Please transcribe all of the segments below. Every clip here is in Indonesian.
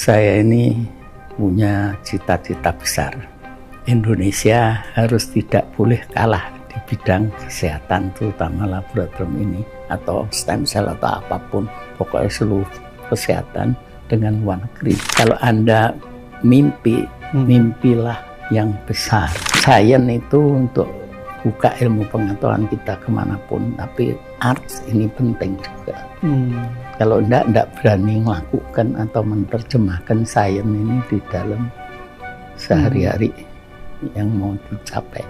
Saya ini punya cita-cita besar. Indonesia harus tidak boleh kalah di bidang kesehatan, terutama laboratorium ini atau stem cell atau apapun, pokoknya seluruh kesehatan dengan luar negeri. Kalau Anda mimpilah yang besar. Sains itu untuk buka ilmu pengetahuan kita kemanapun, tapi arts ini penting juga. Kalau enggak berani melakukan atau menerjemahkan sains ini di dalam sehari-hari yang mau dicapai,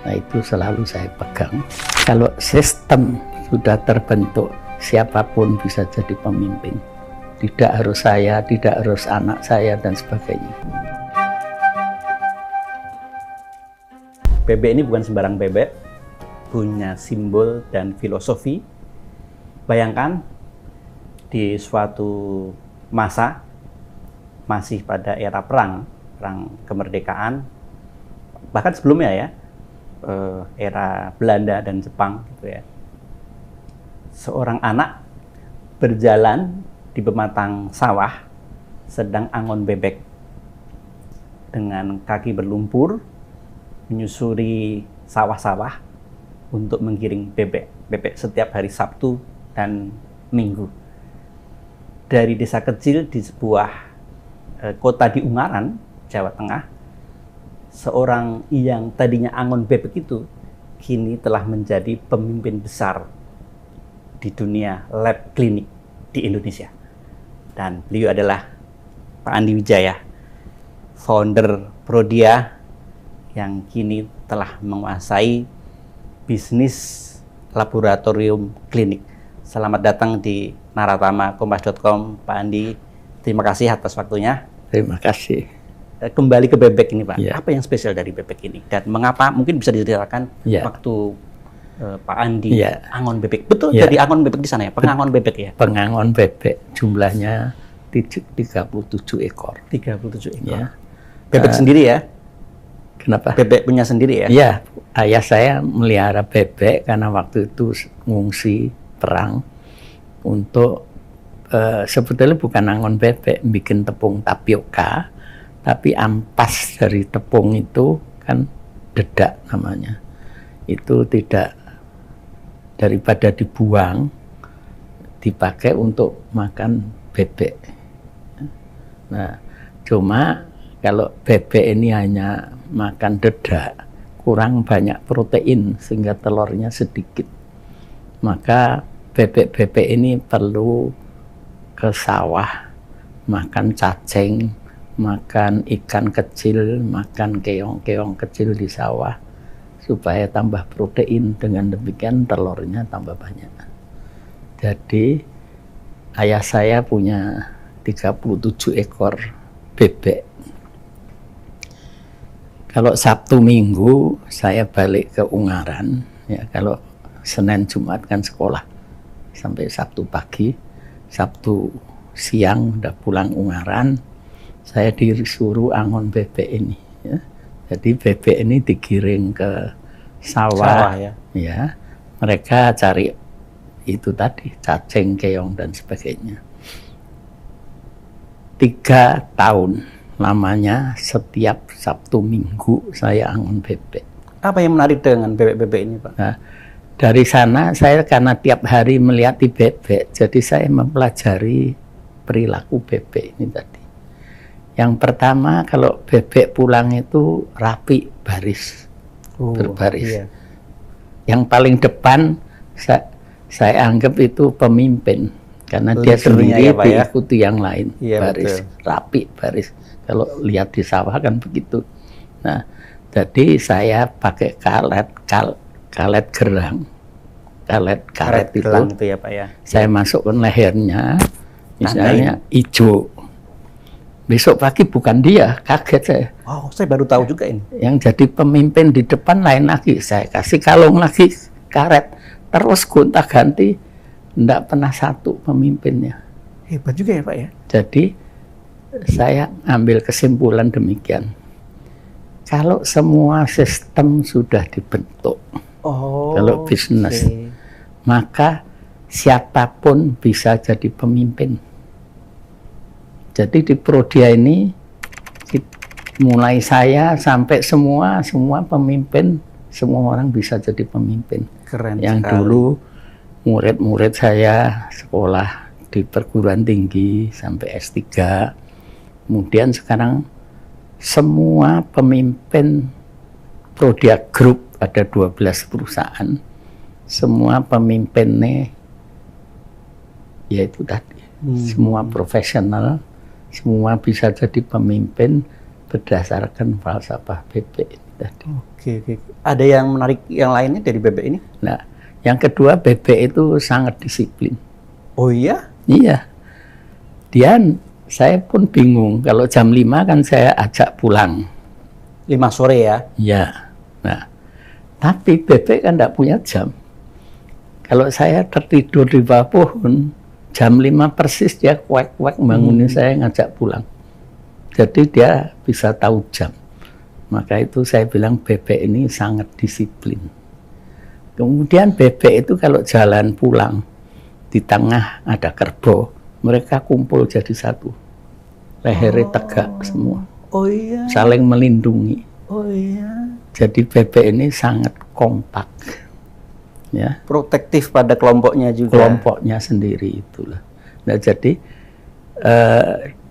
nah itu selalu saya pegang. Kalau sistem sudah terbentuk, siapapun bisa jadi pemimpin. Tidak harus saya, tidak harus anak saya, dan sebagainya. Bebek ini bukan sembarang bebek, punya simbol dan filosofi. Bayangkan di suatu masa, masih pada era perang kemerdekaan, bahkan sebelumnya ya, era Belanda dan Jepang gitu ya. Seorang anak berjalan di pematang sawah, sedang angon bebek dengan kaki berlumpur, menyusuri sawah-sawah untuk menggiring bebek setiap hari Sabtu dan Minggu. Dari desa kecil di sebuah kota di Ungaran, Jawa Tengah, seorang yang tadinya angon bebek itu kini telah menjadi pemimpin besar di dunia lab klinik di Indonesia. Dan beliau adalah Pak Andi Wijaya, founder Prodia, yang kini telah menguasai bisnis laboratorium klinik. Selamat datang di Naratama Kompas.com, Pak Andi. Terima kasih atas waktunya. Terima kasih. Kembali ke bebek ini, Pak. Ya. Apa yang spesial dari bebek ini? Dan mengapa, mungkin bisa diceritakan waktu Pak Andi angon bebek. Betul, jadi angon bebek di sana ya? Pengangon bebek ya? Pengangon bebek, jumlahnya 37 ekor. 37 ekor. Ya. Bebek sendiri ya? Kenapa? Bebek punya sendiri ya? Iya, ayah saya melihara bebek karena waktu itu ngungsi perang untuk sebetulnya bukan angon bebek, bikin tepung tapioka, tapi ampas dari tepung itu kan dedak namanya. Itu tidak, daripada dibuang, dipakai untuk makan bebek. Nah, cuma kalau bebek ini hanya makan dedak, kurang banyak protein sehingga telurnya sedikit. Maka bebek-bebek ini perlu ke sawah, makan cacing, makan ikan kecil, makan keong-keong kecil di sawah, supaya tambah protein. Dengan demikian telurnya tambah banyak. Jadi ayah saya punya 37 ekor bebek. Kalau Sabtu Minggu saya balik ke Ungaran, ya kalau Senin Jumat kan sekolah sampai Sabtu pagi, Sabtu siang udah pulang Ungaran, saya disuruh angon bebek ini. Ya. Jadi bebek ini digiring ke sawah ya. Mereka cari itu tadi, cacing, keong dan sebagainya. 3 tahun lamanya setiap Sabtu Minggu saya angon bebek. Apa yang menarik dengan bebek-bebek ini, Pak? Nah, dari sana saya karena tiap hari melihat di bebek, jadi saya mempelajari perilaku bebek ini tadi. Yang pertama, kalau bebek pulang itu rapi, baris, berbaris. Iya. Yang paling depan saya anggap itu pemimpin, karena dia sendiri ya, diikuti yang lain, baris, rapi, baris. Kalau lihat di sawah kan begitu. Nah, jadi saya pakai karet gerang, karet itu ya, Pak ya. Saya masukkan lehernya, misalnya hijau. Besok pagi bukan dia, kaget saya. Oh, saya baru tahu juga ini. Yang jadi pemimpin di depan lain lagi, saya kasih kalung lagi, karet, terus gonta-ganti, enggak pernah satu pemimpinnya. Hebat juga ya, Pak ya. Jadi saya ambil kesimpulan demikian. Kalau semua sistem sudah dibentuk, kalau bisnis, maka siapapun bisa jadi pemimpin. Jadi di Prodia ini mulai saya sampai semua pemimpin, semua orang bisa jadi pemimpin. Keren yang sekali. Dulu murid-murid saya sekolah di perguruan tinggi sampai S3. Kemudian sekarang semua pemimpin Prodia Group, ada 12 perusahaan, semua pemimpinnya yaitu tadi, semua profesional, semua bisa jadi pemimpin berdasarkan falsafah bebek ini tadi. Oke. Ada yang menarik yang lainnya dari bebek ini? Nah, yang kedua, bebek itu sangat disiplin. Oh iya? Iya. Saya pun bingung, kalau jam 5 kan saya ajak pulang. 5 sore ya? Iya. Nah, tapi bebek kan tidak punya jam. Kalau saya tertidur di bawah pohon, jam 5 persis dia kuek-kuek bangunin saya ngajak pulang. Jadi dia bisa tahu jam. Maka itu saya bilang bebek ini sangat disiplin. Kemudian bebek itu kalau jalan pulang, di tengah ada kerbau, mereka kumpul jadi satu. Lehernya tegak semua. Oh iya. Saling melindungi. Oh iya. Jadi bebek ini sangat kompak. Ya. Protektif pada kelompoknya juga. Kelompoknya sendiri itulah. Nah, jadi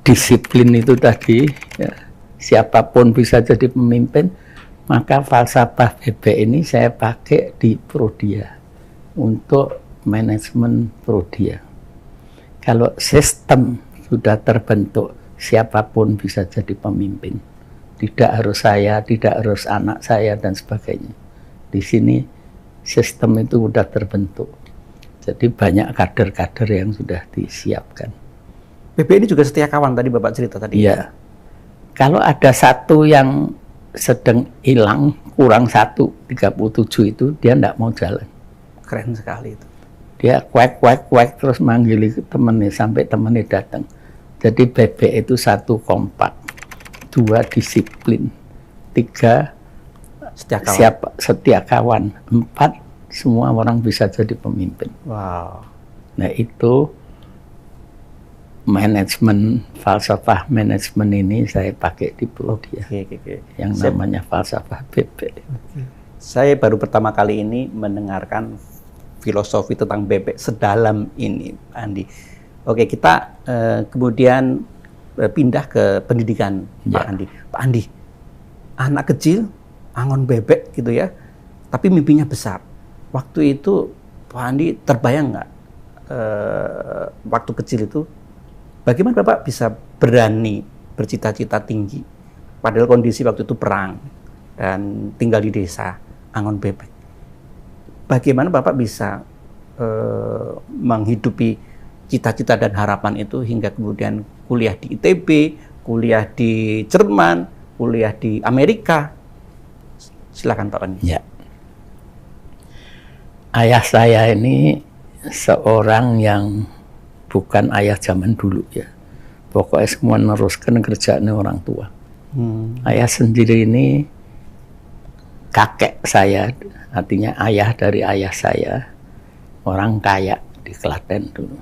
disiplin itu tadi, ya, siapapun bisa jadi pemimpin, maka falsafah bebek ini saya pakai di Prodia untuk manajemen Prodia. Kalau sistem sudah terbentuk, siapapun bisa jadi pemimpin. Tidak harus saya, tidak harus anak saya dan sebagainya. Di sini sistem itu sudah terbentuk. Jadi banyak kader-kader yang sudah disiapkan. BB ini juga setia kawan tadi Bapak cerita tadi. Iya. Kalau ada satu yang sedang hilang, kurang 1,37 itu, dia tidak mau jalan. Keren sekali itu. Dia kuek terus manggil temannya sampai temannya datang. Jadi bebek itu 1 kompak, 2 disiplin, 3 setia kawan, 4 semua orang bisa jadi pemimpin. Wow. Nah itu manajemen, falsafah manajemen ini saya pakai di Prodia. Yang namanya falsafah bebek. Saya baru pertama kali ini mendengarkan filosofi tentang bebek sedalam ini, Pak Andi. Oke, kita kemudian pindah ke pendidikan, Pak Andi. Pak Andi, anak kecil, angon bebek gitu ya, tapi mimpinya besar. Waktu itu Pak Andi terbayang nggak waktu kecil itu, bagaimana Bapak bisa berani bercita-cita tinggi, padahal kondisi waktu itu perang dan tinggal di desa, angon bebek. Bagaimana Bapak bisa menghidupi cita-cita dan harapan itu hingga kemudian kuliah di ITB, kuliah di Jerman, kuliah di Amerika? Silakan Pak Andi. Ya. Ayah saya ini seorang yang bukan ayah zaman dulu ya. Pokoknya semua meneruskan kerjaan orang tua. Ayah sendiri ini kakek saya, artinya ayah dari ayah saya, orang kaya di Klaten dulu.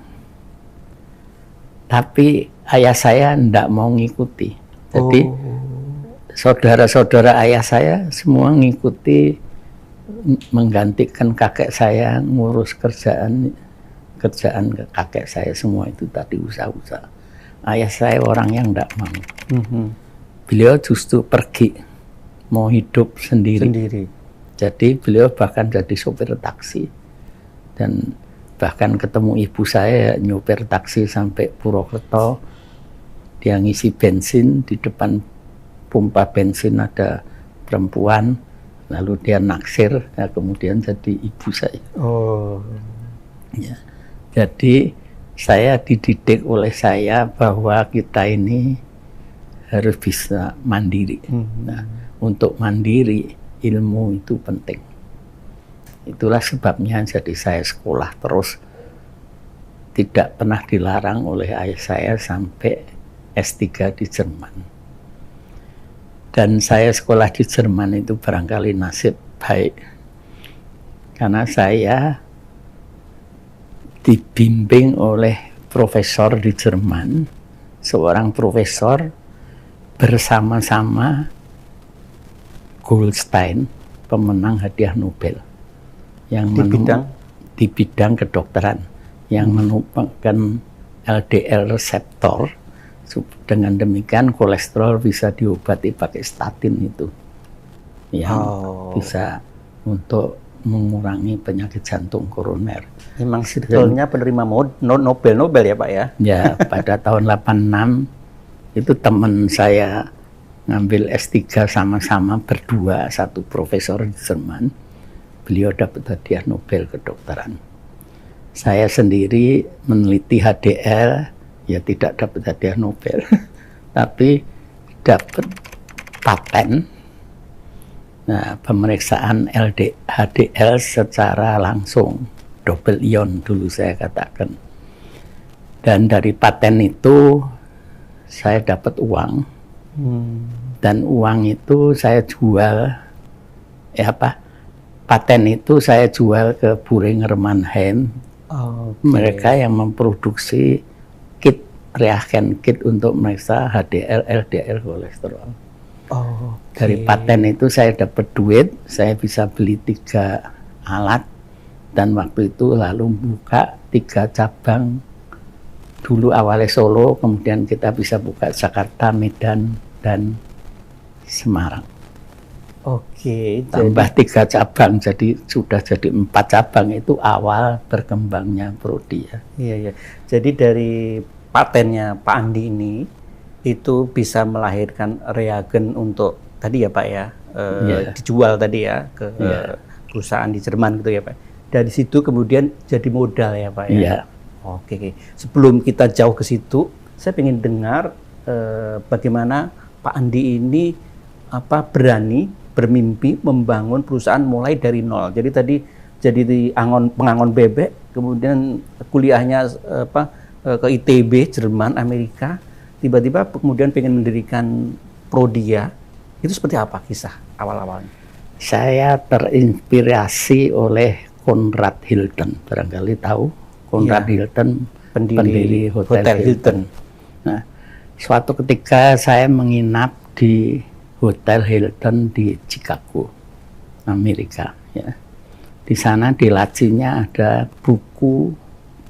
Tapi ayah saya tidak mau ngikuti. Jadi saudara-saudara ayah saya semua ngikuti, menggantikan kakek saya ngurus kerjaan kakek saya, semua itu tadi usaha-usaha. Ayah saya orang yang tidak mau. Beliau justru pergi, mau hidup sendiri. Jadi beliau bahkan jadi sopir taksi. Dan bahkan ketemu ibu saya nyopir taksi sampai Purwokerto. Dia ngisi bensin, di depan pompa bensin ada perempuan, lalu dia naksir, ya kemudian jadi ibu saya. Ya. Jadi saya dididik oleh saya bahwa kita ini harus bisa mandiri. Nah, untuk mandiri, ilmu itu penting. Itulah sebabnya jadi saya sekolah terus, tidak pernah dilarang oleh ayah saya sampai S3 di Jerman. Dan saya sekolah di Jerman itu barangkali nasib baik, karena saya dibimbing oleh profesor di Jerman seorang profesor bersama-sama Goldstein, pemenang hadiah Nobel yang di bidang kedokteran, yang menemukan LDL reseptor. Dengan demikian kolesterol bisa diobati pakai statin itu, yang bisa untuk mengurangi penyakit jantung koroner. Memang sebetulnya penerima Nobel ya Pak ya? Ya, pada tahun 86 itu teman saya ngambil S3 sama-sama berdua, satu profesor di Jerman, beliau dapat hadiah Nobel kedokteran. Saya sendiri meneliti HDL, ya tidak dapat hadiah Nobel, tapi dapat paten. Nah, pemeriksaan HDL secara langsung, double ion dulu saya katakan. Dan dari paten itu saya dapat uang, dan uang itu saya jual, paten itu saya jual ke Boehringer Ingelheim, mereka yang memproduksi reagen kit untuk meriksa HDL, LDL, kolesterol. Dari paten itu saya dapat duit, saya bisa beli 3 alat, dan waktu itu lalu buka 3 cabang. Dulu awalnya Solo, kemudian kita bisa buka Jakarta, Medan, dan Semarang. Tambah 3 cabang, jadi sudah jadi 4 cabang. Itu awal berkembangnya Prodi ya. Iya. Jadi dari patennya Pak Andi ini itu bisa melahirkan reagen untuk tadi ya Pak ya, dijual tadi ya ke perusahaan di Jerman gitu ya Pak. Dari situ kemudian jadi modal ya Pak ya. Iya. Oke. Sebelum kita jauh ke situ, saya ingin dengar bagaimana Pak Andi ini berani bermimpi membangun perusahaan mulai dari nol. Jadi tadi jadi pengangon bebek, kemudian kuliahnya ke ITB, Jerman, Amerika, tiba-tiba kemudian pengen mendirikan Prodia. Itu seperti apa kisah awal-awalnya? Saya terinspirasi oleh Conrad Hilton, barangkali tahu. Conrad Hilton, pendiri Hotel Hilton. Nah, suatu ketika saya menginap di Hotel Hilton di Chicago, Amerika. Ya. Di sana di lacinya ada buku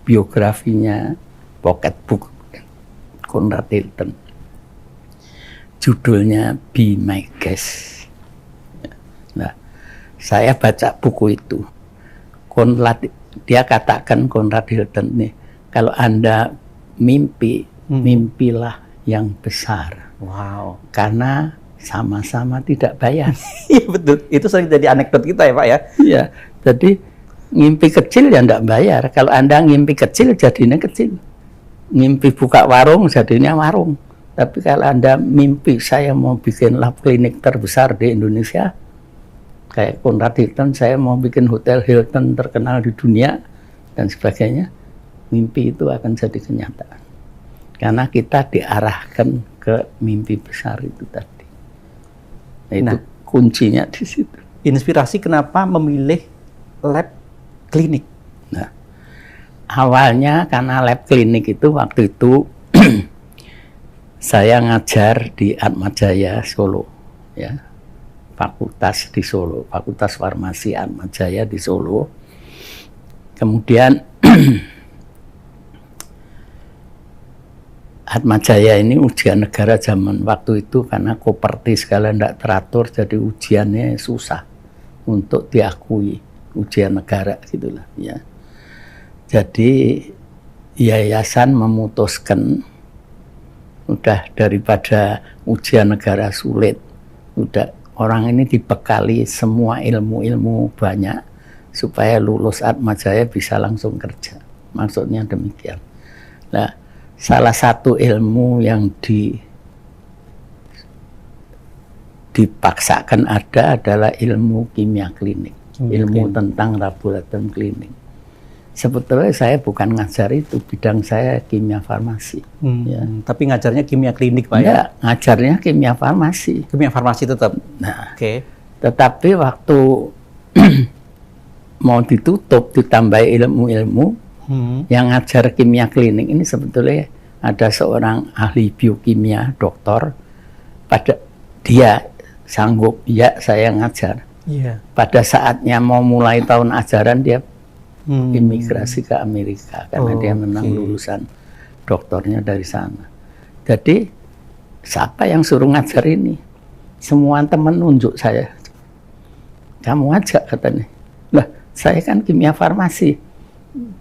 biografinya, pocket book Conrad Hilton. Judulnya Be My Guest. Nah, saya baca buku itu. Dia katakan, Conrad Hilton nih, kalau Anda mimpi, mimpilah yang besar. Wow. Karena sama-sama tidak bayar. Iya betul. Itu sering jadi anekdot kita ya Pak ya. Iya. Jadi ngimpi kecil ya enggak bayar. Kalau Anda ngimpi kecil jadinya kecil. Ngimpi buka warung jadinya warung. Tapi kalau Anda mimpi saya mau bikin lab klinik terbesar di Indonesia, kayak Conrad Hilton, saya mau bikin Hotel Hilton terkenal di dunia dan sebagainya, mimpi itu akan jadi kenyataan. Karena kita diarahkan ke mimpi besar itu tadi. Nah, itu kuncinya di situ. Inspirasi kenapa memilih lab klinik? Nah, awalnya karena lab klinik itu waktu itu saya ngajar di Atmajaya Solo, ya, fakultas di Solo, Fakultas Farmasi Atmajaya di Solo. Kemudian Atmajaya ini ujian negara zaman waktu itu karena koperti segala tidak teratur, jadi ujiannya susah untuk diakui, ujian negara gitulah ya. Jadi yayasan memutuskan udah daripada ujian negara sulit, udah orang ini dibekali semua ilmu-ilmu banyak supaya lulus Atmajaya bisa langsung kerja. Maksudnya demikian. Nah, salah satu ilmu yang dipaksakan ada adalah ilmu kimia klinik, ilmu tentang laboratorium klinik. Sebetulnya saya bukan ngajar itu, bidang saya kimia farmasi. Ya. Tapi ngajarnya kimia klinik Pak ya? Ngajarnya kimia farmasi. Kimia farmasi tetap? Nah, tetapi waktu mau ditutup, ditambah ilmu-ilmu, yang ngajar kimia klinik ini sebetulnya ada seorang ahli biokimia, dokter, pada dia sanggup, ya saya ngajar. Iya. Pada saatnya mau mulai tahun ajaran dia imigrasi ke Amerika karena dia memang lulusan doktornya dari sana. Jadi siapa yang suruh ngajar ini? Semua teman nunjuk saya. Kamu aja katanya. Lah, saya kan kimia farmasi.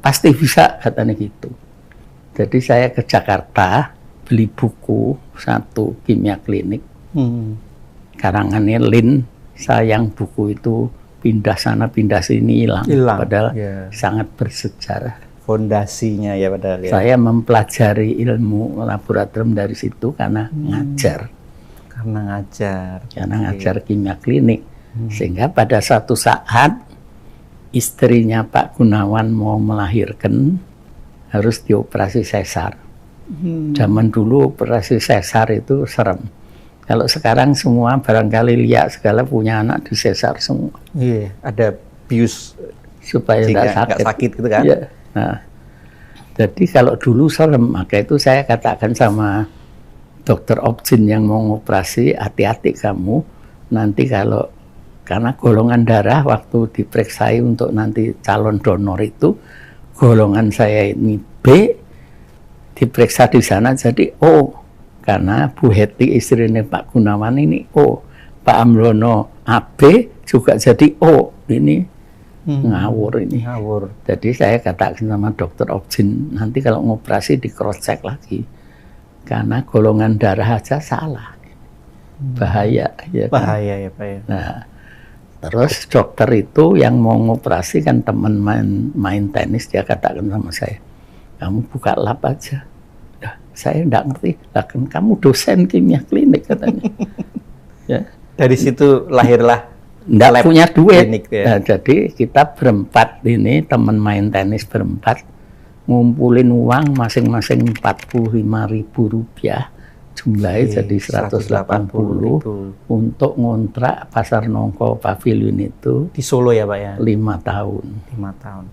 Pasti bisa katanya gitu. Jadi saya ke Jakarta beli buku satu kimia klinik. Karangannya Lin. Sayang buku itu pindah sana pindah sini hilang. Padahal sangat bersejarah. Fondasinya ya padahal ya. Saya mempelajari ilmu laboratorium dari situ karena ngajar. Karena ngajar Kimia klinik. Sehingga pada suatu saat istrinya Pak Gunawan mau melahirkan harus dioperasi sesar. Zaman dulu operasi sesar itu serem. Kalau sekarang semua barangkali lihat segala punya anak di sesar semua. Iya, ada bius supaya tidak sakit gitu kan. Iya. Nah, jadi kalau dulu serem, maka itu saya katakan sama dokter Objin yang mau ngoperasi, hati-hati kamu nanti kalau karena golongan darah waktu diperiksa untuk nanti calon donor itu golongan saya ini B, diperiksa di sana jadi O. Karena Bu Heti istrinya Pak Gunawan ini O, Pak Amlono AB juga jadi O. Ini ngawur ini. Jadi saya katakan sama dokter Objin, nanti kalau ngoperasi di cross check lagi. Karena golongan darah aja salah. Bahaya. Ya kan? Bahaya ya Pak ya. Nah, terus dokter itu yang mau ngoperasi kan teman main tenis, dia katakan sama saya, kamu buka lab aja. Saya enggak ngerti, kan kamu dosen kimia klinik katanya. Ya. Dari situ lahirlah enggak punya duit. Klinik, ya. Nah, jadi kita berempat ini teman main tenis berempat ngumpulin uang masing-masing Rp45.000 jumlahnya jadi 180 untuk ngontrak Pasar Nongko Pavilion itu di Solo ya Pak ya. 5 tahun. 5 tahun.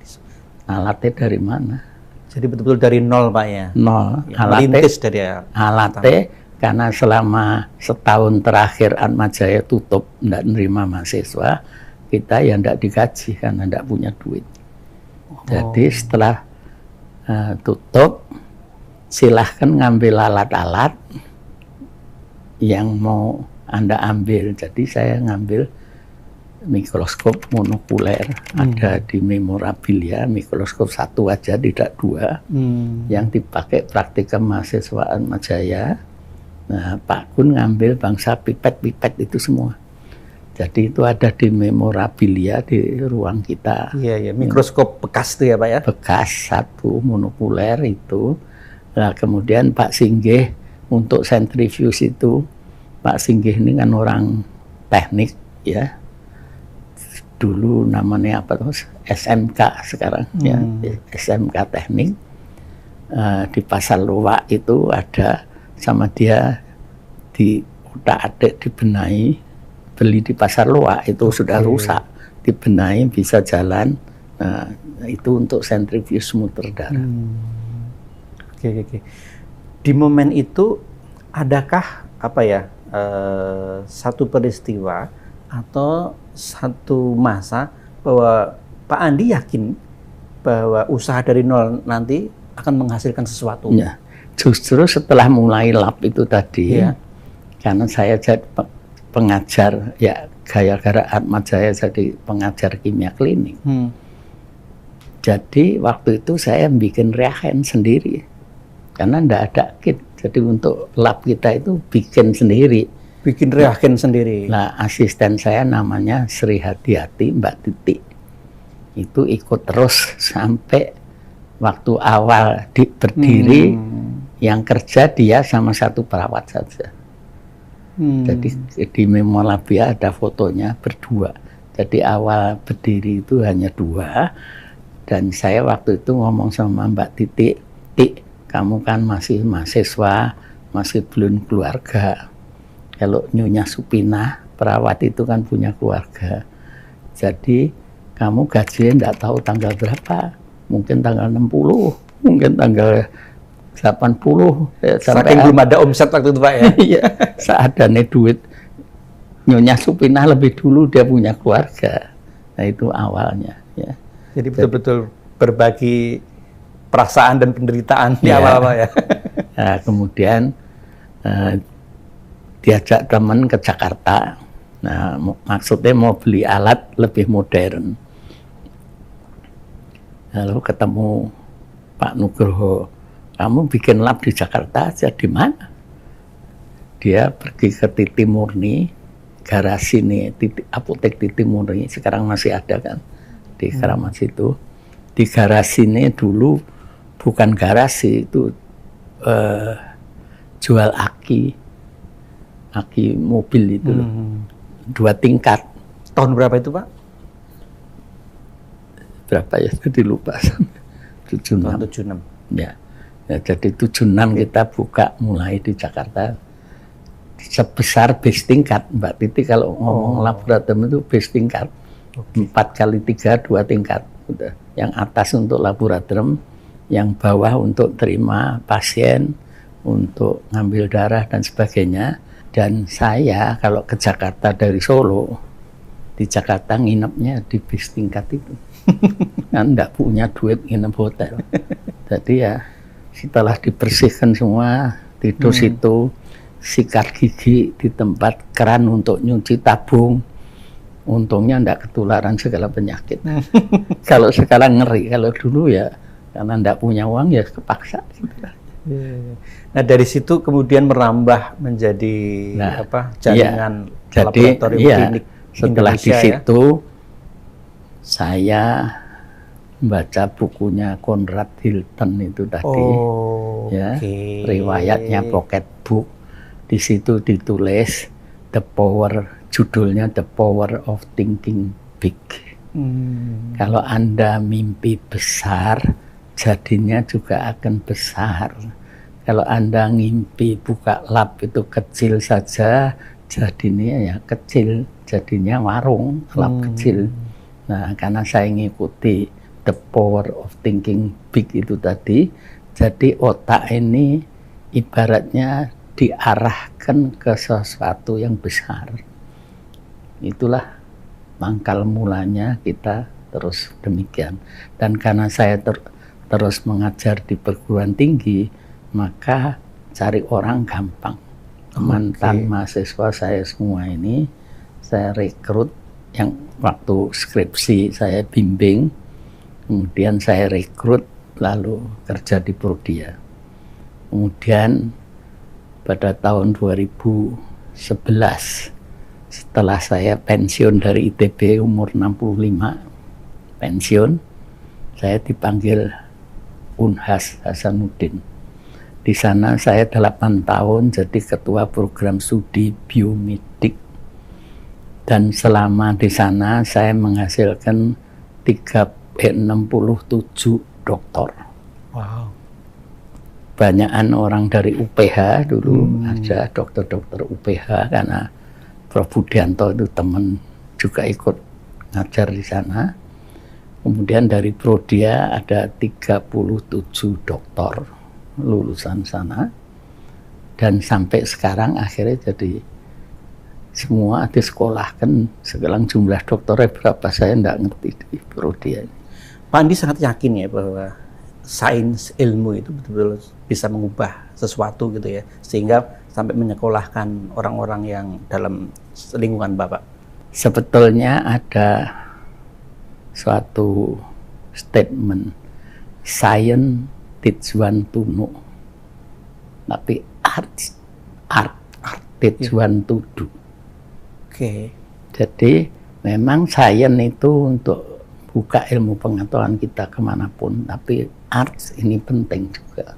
Alatnya dari mana? Jadi betul-betul dari nol Pak ya? Nol. Ya, melintis dari alatnya karena selama setahun terakhir Atmajaya tutup, tidak menerima mahasiswa, kita ya tidak digaji karena tidak punya duit. Jadi setelah tutup, silahkan ngambil alat-alat yang mau Anda ambil. Jadi saya ngambil mikroskop monokuler, ada di memorabilia, mikroskop satu aja, tidak dua, yang dipakai praktikum mahasiswa Atmajaya. Nah, Pak Gun ngambil bangsa pipet-pipet itu semua. Jadi itu ada di memorabilia di ruang kita. Iya, mikroskop bekas itu ya Pak ya? Bekas satu monokuler itu. Nah, kemudian Pak Singgih untuk sentrifuge itu, Pak Singgih ini kan orang teknik ya. Dulu namanya apa terus SMK sekarang ya, SMK teknik. Di Pasar Loak itu ada sama dia di utak-atik dibenahi, beli di Pasar Loak itu sudah rusak, dibenahi bisa jalan. Nah, itu untuk sentrifuge muter darah. Oke. Di momen itu adakah apa ya satu peristiwa atau satu masa bahwa Pak Andi yakin bahwa usaha dari nol nanti akan menghasilkan sesuatu? Ya, justru setelah mulai lab itu tadi, karena saya jadi pengajar, ya gara-gara Atmajaya jadi pengajar kimia klinik. Jadi waktu itu saya bikin reagen sendiri, karena enggak ada kit. Jadi untuk lab kita itu bikin sendiri. Bikin reagen sendiri. Nah, asisten saya namanya Sri Hadiati, Mbak Titi. Itu ikut terus sampai waktu awal berdiri, yang kerja dia sama satu perawat saja. Jadi di memorabilia ada fotonya berdua. Jadi awal berdiri itu hanya 2. Dan saya waktu itu ngomong sama Mbak Titi, Tik, kamu kan masih mahasiswa, masih belum keluarga. Kalau Nyonya Supina, perawat itu kan punya keluarga. Jadi kamu gajinya enggak tahu tanggal berapa. Mungkin tanggal 60, mungkin tanggal 80 sampai saking belum ada omset waktu itu Pak ya. iya, seadanya duit. Nyonya Supinah lebih dulu dia punya keluarga. Nah itu awalnya ya. Jadi betul-betul berbagi perasaan dan penderitaan di Ya. awal-awal ya. Nah, kemudian diajak teman ke Jakarta. Nah, maksudnya mau beli alat lebih modern. Lalu ketemu Pak Nugroho, kamu bikin lab di Jakarta aja, di mana? Dia pergi ke Titi Murni, garasi nih, apotek Titi Murni, sekarang masih ada kan, di Keramat situ. Di garasi ini dulu bukan garasi, itu jual aki mobil itu loh. 2 tingkat. Tahun berapa itu Pak? Berapa ya? Jadi lupa. 76. Tahun 76. Ya. Ya, jadi 76 kita buka mulai di Jakarta. Sebesar base tingkat, Mbak Titi kalau ngomong laboratorium itu base tingkat. 4 kali 3, 2 tingkat. Udah. Yang atas untuk laboratorium, yang bawah untuk terima pasien, untuk ngambil darah dan sebagainya. Dan saya kalau ke Jakarta dari Solo, di Jakarta nginepnya di bis tingkat itu. Kan enggak punya duit nginep hotel. Jadi ya setelah dibersihkan semua, tidur situ, sikat gigi di tempat keran untuk nyuci tabung. Untungnya enggak ketularan segala penyakit. Kalau sekarang ngeri, kalau dulu ya karena enggak punya uang ya kepaksa. Nah dari situ kemudian merambah menjadi jaringan laboratorium klinik setelah Indonesia, di situ saya membaca bukunya Conrad Hilton itu tadi, riwayatnya pocket book. Di situ ditulis judulnya The Power of Thinking Big. Kalau Anda mimpi besar, jadinya juga akan besar. Kalau Anda ngimpi buka lab itu kecil saja, jadinya ya kecil, jadinya warung, lab kecil. Nah, karena saya ngikuti The Power of Thinking Big itu tadi, jadi otak ini ibaratnya diarahkan ke sesuatu yang besar. Itulah mangkal mulanya kita terus demikian. Dan karena saya terus mengajar di perguruan tinggi, maka cari orang gampang. Mantan mahasiswa saya semua ini saya rekrut, yang waktu skripsi saya bimbing, kemudian saya rekrut lalu kerja di Prodia. Kemudian pada tahun 2011 setelah saya pensiun dari ITB umur 65 pensiun, saya dipanggil Unhas Hasanuddin. Di sana saya 8 tahun jadi ketua program studi biomedik. Dan selama di sana saya menghasilkan 67 doktor. Wow. Banyakan orang dari UPH dulu, ada dokter-dokter UPH karena Prof. Budianto itu teman juga ikut ngajar di sana. Kemudian dari Prodia ada 37 doktor lulusan sana, dan sampai sekarang akhirnya jadi semua disekolahkan. Sekarang jumlah dokternya berapa saya enggak ngerti di Prodia. Pak Andi sangat yakin ya bahwa sains ilmu itu betul-betul bisa mengubah sesuatu gitu ya, sehingga sampai menyekolahkan orang-orang yang dalam lingkungan Bapak. Sebetulnya ada suatu statement, science tujuan tunu, tapi art tujuan tudu. Jadi memang sains itu untuk buka ilmu pengetahuan kita kemanapun, tapi art ini penting juga.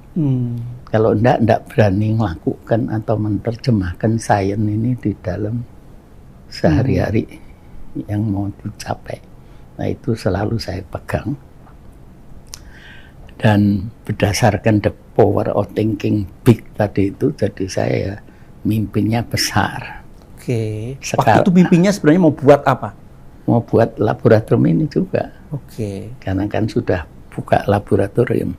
Kalau enggak berani melakukan atau menerjemahkan sains ini di dalam sehari-hari yang mau dicapai. Nah itu selalu saya pegang. Dan berdasarkan The Power of Thinking Big tadi itu, jadi saya mimpinya besar. Waktu itu mimpinya sebenarnya mau buat apa? Mau buat laboratorium ini juga. Karena kan sudah buka laboratorium.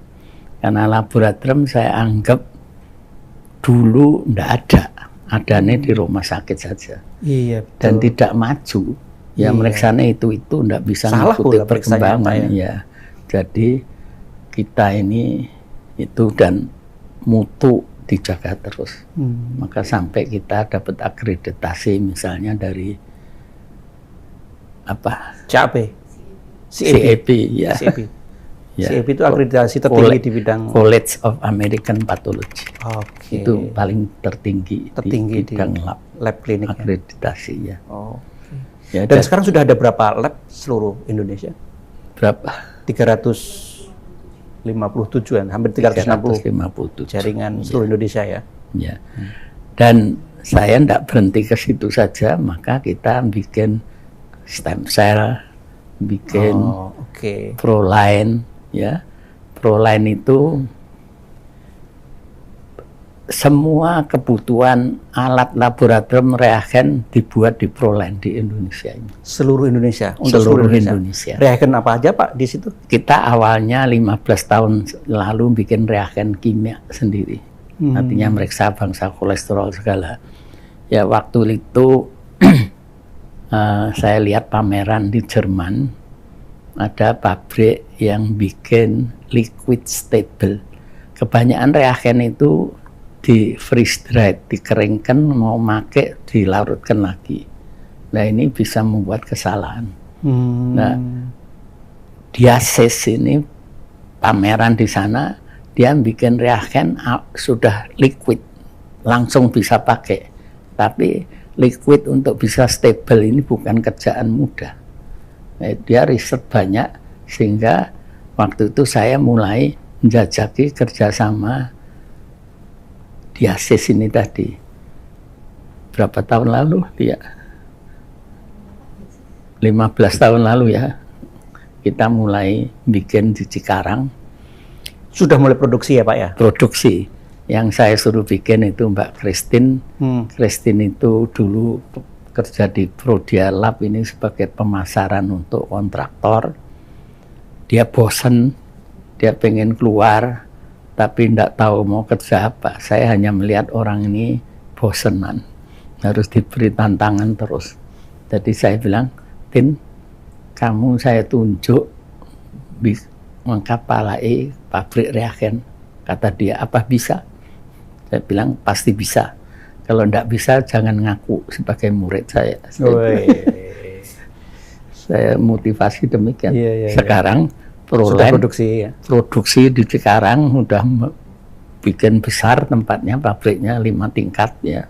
Karena laboratorium saya anggap dulu ndak ada, adanya di rumah sakit saja. Iya, betul. Dan tidak maju. Ya Iya. meriksanya itu ndak bisa Salah mengikuti pula periksanya, perkembangan. Pak, ya. Ya. Jadi kita ini itu dan mutu dijaga terus. Maka sampai kita dapat akreditasi misalnya dari apa? CAP. CAP ya. CAP. Ya. CAP itu akreditasi tertinggi di bidang College of American Pathology. Oke. Itu paling tertinggi Tertinggi di bidang lab klinik. akreditasi ya. Oh. Ya, Dan sekarang sudah ada berapa lab seluruh Indonesia? berapa? 357-an, hampir 360 357 jaringan seluruh Indonesia ya. Ya. Dan saya tidak berhenti ke situ saja, maka kita bikin stem cell, bikin Oke. Proline, ya. Proline itu semua kebutuhan alat laboratorium reagen dibuat di Proline di Indonesia ini. Seluruh Indonesia, untuk Seluruh Indonesia. Reagen apa aja Pak di situ? Kita awalnya 15 tahun lalu bikin reagen kimia sendiri. Artinya meriksa bangsa kolesterol segala. Ya waktu itu saya lihat pameran di Jerman, ada pabrik yang bikin liquid stable. Kebanyakan reagen itu di freeze dried, dikeringkan, mau make dilarutkan lagi. Nah ini bisa membuat kesalahan. Nah Diases ini pameran di sana, dia bikin reagen sudah liquid, langsung bisa pakai. Tapi liquid untuk bisa stable ini bukan kerjaan mudah. Nah, dia riset banyak sehingga waktu itu saya mulai menjajaki kerjasama Diases ini tadi. Berapa tahun lalu dia? 15 tahun lalu ya. Kita mulai bikin di Cikarang. Sudah mulai produksi ya Pak ya? Produksi. Yang saya suruh bikin itu Mbak Christine. Christine itu dulu kerja di Prodia Lab ini sebagai pemasaran untuk kontraktor. Dia bosen, dia pengen keluar, tapi tidak tahu mau kerja apa. Saya hanya melihat orang ini bosenan, harus diberi tantangan terus. Jadi saya bilang, Tin, kamu saya tunjuk mengkapalai pabrik reagen. Kata dia, apa bisa? Saya bilang, pasti bisa. Kalau tidak bisa, jangan ngaku sebagai murid saya. Saya motivasi demikian. Sekarang Proline produksi di Cikarang udah bikin besar tempatnya, pabriknya 5 tingkat ya.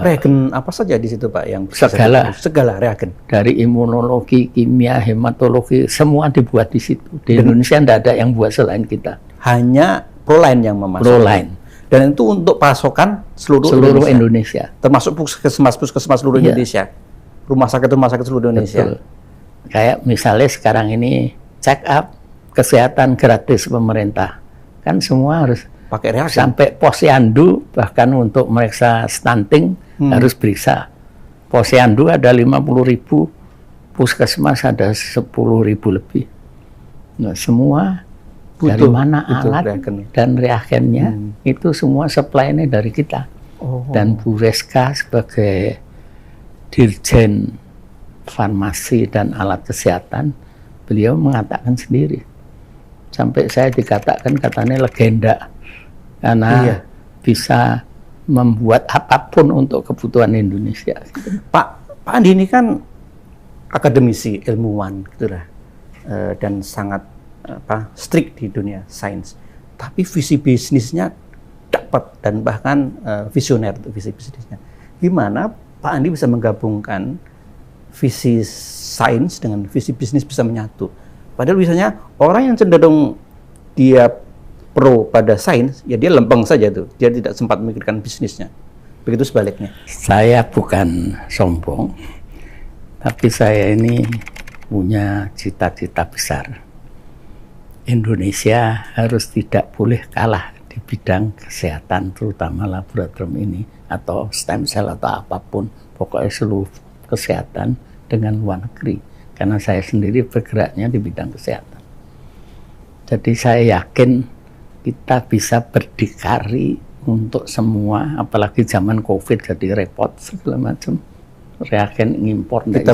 Reagen apa saja di situ Pak yang segala reagen? Dari imunologi, kimia, hematologi, semua dibuat di situ. Di Indonesia tidak ada yang buat selain kita. Hanya Proline yang memasok. Proline. Dan itu untuk pasokan seluruh Indonesia. Termasuk puskesmas seluruh Indonesia. Rumah sakit seluruh Indonesia. Betul. Kayak misalnya sekarang ini check up kesehatan gratis pemerintah. Kan semua harus pakai reagen. Sampai posyandu bahkan untuk meriksa stunting harus periksa. Posyandu ada 50.000, puskesmas ada 10.000 lebih. Nah, semua dari mana alat dan reagennya itu semua supply-nya dari kita. Dan Bu Reska sebagai Dirjen Farmasi dan Alat Kesehatan, beliau mengatakan sendiri. Sampai saya dikatakan katanya legenda karena bisa membuat apapun untuk kebutuhan Indonesia. Pak Andi ini kan akademisi, ilmuwan, gitulah, dan sangat strict di dunia sains. Tapi visi bisnisnya dapat dan bahkan visioner untuk visi bisnisnya. Gimana Pak Andi bisa menggabungkan visi sains dengan visi bisnis bisa menyatu? Padahal biasanya orang yang cenderung dia pro pada sains, ya dia lempeng saja tuh. Dia tidak sempat memikirkan bisnisnya. Begitu sebaliknya. Saya bukan sombong, tapi saya ini punya cita-cita besar. Indonesia harus tidak boleh kalah di bidang kesehatan, terutama laboratorium ini, atau stem cell atau apapun, pokoknya seluruh kesehatan dengan luar negeri. Karena saya sendiri bergeraknya di bidang kesehatan. Jadi saya yakin kita bisa berdikari untuk semua, apalagi zaman COVID jadi repot segala macam. Reagen ngimpor kita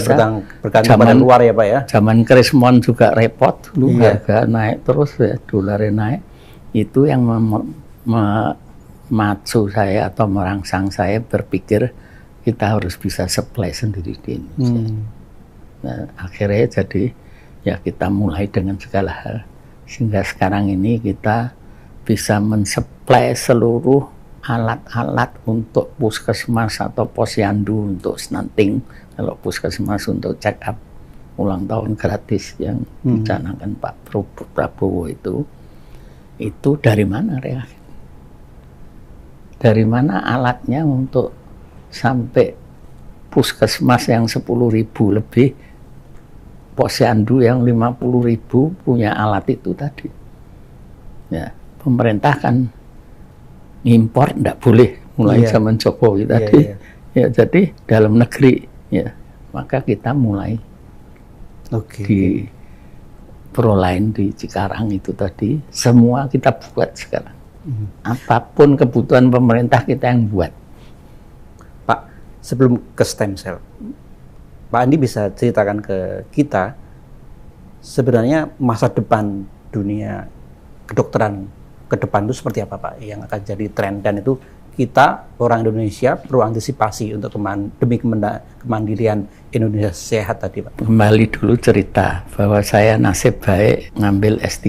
bergantung pada luar ya Pak ya. Zaman Krismon juga repot, dulu harga naik terus ya, dolarnya naik. Itu yang memacu saya atau merangsang saya berpikir kita harus bisa supply sendiri di Indonesia. Nah, akhirnya jadi ya kita mulai dengan segala hal sehingga sekarang ini kita bisa mensuplai seluruh alat-alat untuk puskesmas atau posyandu untuk stunting, kalau puskesmas untuk check up ulang tahun gratis yang dicanangkan Pak Prabowo itu dari mana reagen? Dari mana alatnya untuk sampai puskesmas yang 10.000 lebih, posyandu yang 50.000 punya alat itu tadi? Ya, pemerintah kan impor enggak boleh mulai zaman Jokowi tadi. Ya, jadi dalam negeri ya, maka kita mulai di Proline di Cikarang itu tadi semua kita buat sekarang. Apapun kebutuhan pemerintah kita yang buat. Pak, sebelum ke stem cell, Pak Andi bisa ceritakan ke kita sebenarnya masa depan dunia kedokteran ke depan itu seperti apa Pak, yang akan jadi tren, dan itu kita orang Indonesia perlu antisipasi untuk demi kemandirian Indonesia sehat tadi Pak. Kembali dulu cerita bahwa saya nasib baik ngambil S3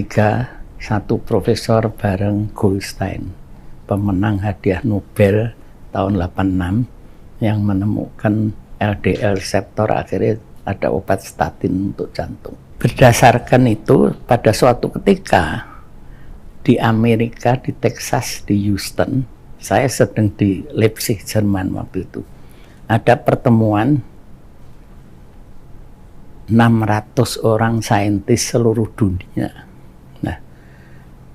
satu profesor bareng Goldstein, pemenang hadiah Nobel tahun 86 yang menemukan LDL reseptor, akhirnya ada obat statin untuk jantung. Berdasarkan itu pada suatu ketika di Amerika, di Texas, di Houston, saya sedang di Leipzig, Jerman waktu itu. Ada pertemuan 600 orang saintis seluruh dunia. Nah,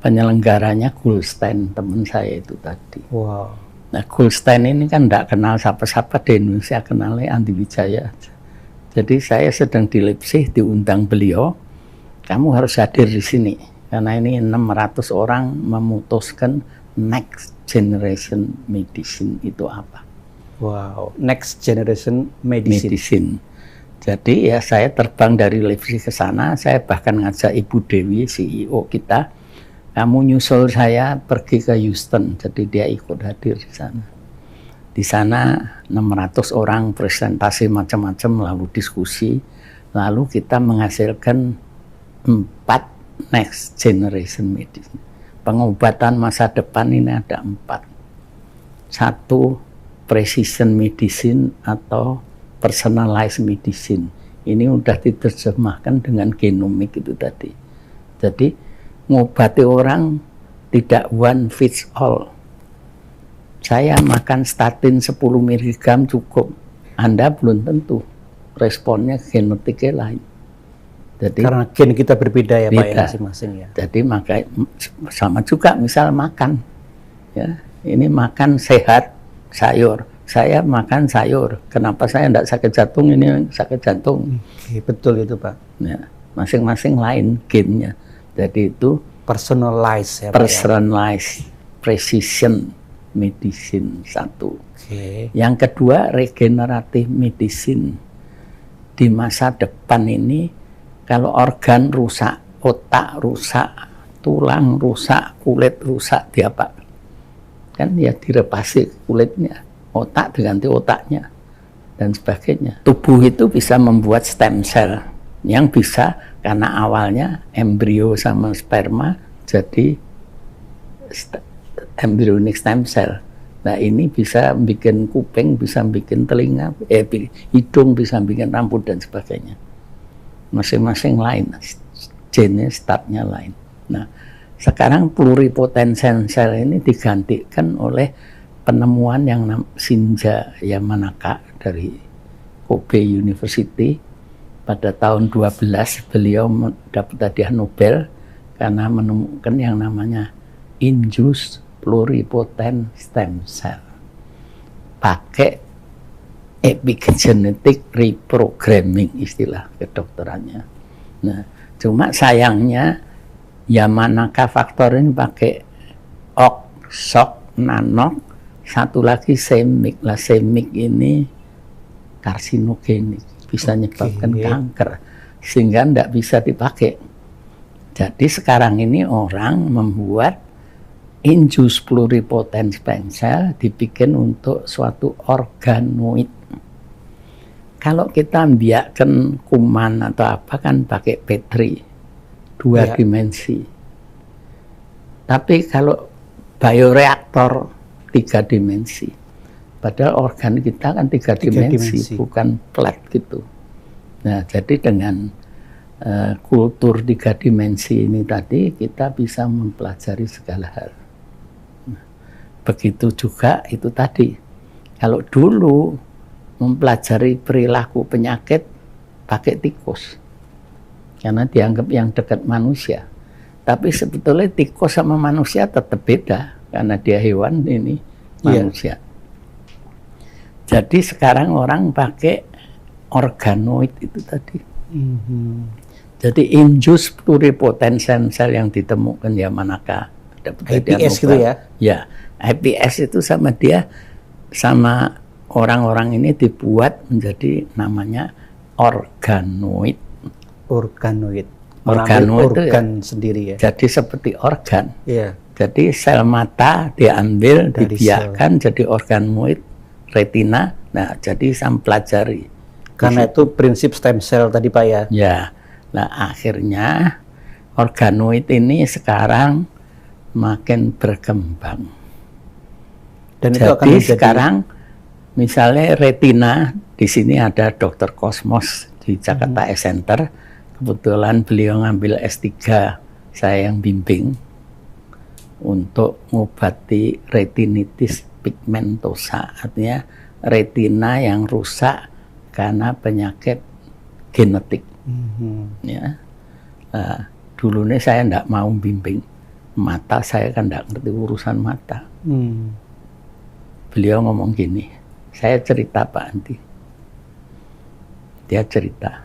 penyelenggaranya Goldstein, teman saya itu tadi. Wow. Nah, Goldstein ini kan tidak kenal siapa-siapa di Indonesia, kenalnya Andi Wijaya. Jadi saya sedang di Leipzig, diundang beliau, kamu harus hadir di sini. Karena ini 600 orang memutuskan next generation medicine itu apa. Wow, next generation medicine. Jadi ya saya terbang dari Leipzig ke sana, saya bahkan ngajak Ibu Dewi, CEO kita, kamu nyusul saya pergi ke Houston, jadi dia ikut hadir di sana. Di sana 600 orang presentasi macam-macam, lalu diskusi, lalu kita menghasilkan 4 next generation medicine. Pengobatan masa depan ini ada 4. 1, precision medicine atau personalized medicine. Ini udah diterjemahkan dengan genomik itu tadi. Jadi ngobati orang tidak one fits all. Saya makan statin 10 mg cukup. Anda belum tentu. Responnya genotiknya lain. Jadi, karena gen kita berbeda ya Pak, ya masing-masing ya. Jadi makanya sama juga misal makan, ya ini makan sehat sayur, saya makan sayur, kenapa saya tidak sakit jantung, ini sakit jantung. Betul itu Pak. Ya, masing-masing lain gennya. Jadi itu personalized ya Pak. Personalized, precision medicine 1. Yang kedua regenerative medicine. Di masa depan ini kalau organ rusak, otak rusak, tulang rusak, kulit rusak, diapa? Kan ya direpasi kulitnya, otak diganti otaknya, dan sebagainya. Tubuh itu bisa membuat stem cell, yang bisa karena awalnya embrio sama sperma jadi embryonic stem cell. Nah ini bisa bikin kuping, bisa bikin telinga, hidung, bisa bikin rambut dan sebagainya. Masing-masing lain, gennya startnya lain. Nah, sekarang pluripotent sel ini digantikan oleh penemuan yang Shinja Yamanaka dari Kobe University. Pada tahun 12 beliau dapat hadiah Nobel karena menemukan yang namanya induced pluripotent stem cell. Pakai epigenetic reprogramming istilah kedokterannya. Nah, cuma sayangnya Yamanaka faktor ini pakai ok, sok, nanok, satu lagi semik. Lah semik ini karsinogenik, bisa menyebabkan kanker, sehingga tidak bisa dipakai. Jadi sekarang ini orang membuat induced pluripotent stem cell dibikin untuk suatu organoid. Kalau kita biarkan kuman atau apa kan pakai petri, 2 dimensi. Tapi kalau bioreaktor 3 dimensi. Padahal organ kita kan 3 dimensi, bukan flat gitu. Nah, jadi dengan kultur 3 dimensi ini tadi kita bisa mempelajari segala hal. Nah, begitu juga itu tadi. Kalau dulu mempelajari perilaku penyakit pakai tikus, karena dianggap yang dekat manusia. Tapi sebetulnya tikus sama manusia tetap beda, karena dia hewan, ini manusia. Jadi sekarang orang pakai organoid itu tadi. Jadi induced pluripotent stem cell yang ditemukan ya manakah iPS gitu ya? Ya, iPS itu sama dia, sama orang-orang ini dibuat menjadi namanya organoid. Organoid. Organ sendiri ya. Jadi seperti organ. Iya. Jadi sel mata diambil, dibiarkan jadi organoid, retina. Nah, jadi saya pelajari. Karena itu prinsip stem cell tadi Pak ya. Ya. Nah, akhirnya organoid ini sekarang makin berkembang. Dan jadi itu akan menjadi... sekarang misalnya retina, di sini ada Dr. Cosmos di Jakarta Center. Kebetulan beliau ngambil S3, saya yang bimbing untuk mengobati retinitis pigmentosa, artinya retina yang rusak karena penyakit genetik. Ya. Dulu ini saya tidak mau bimbing mata, saya kan tidak ngerti urusan mata. Beliau ngomong gini, saya cerita Pak Andi. Dia cerita,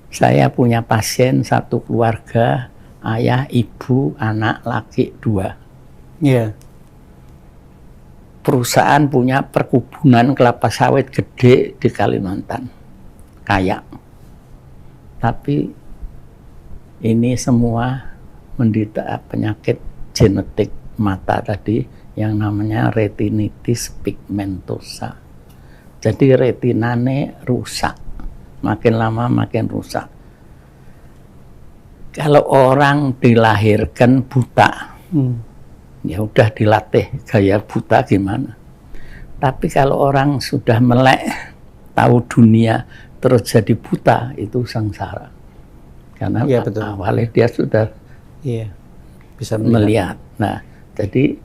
saya punya pasien satu keluarga, ayah, ibu, anak laki 2. Iya. Perusahaan punya perkebunan kelapa sawit gede di Kalimantan, kaya. Tapi ini semua menderita penyakit genetik mata tadi yang namanya retinitis pigmentosa. Jadi retinane rusak, makin lama makin rusak. Kalau orang dilahirkan buta, ya udah dilatih gaya buta gimana. Tapi kalau orang sudah melek, tahu dunia, terus jadi buta, itu sengsara. Karena ya, awalnya dia sudah bisa melihat. Nah, jadi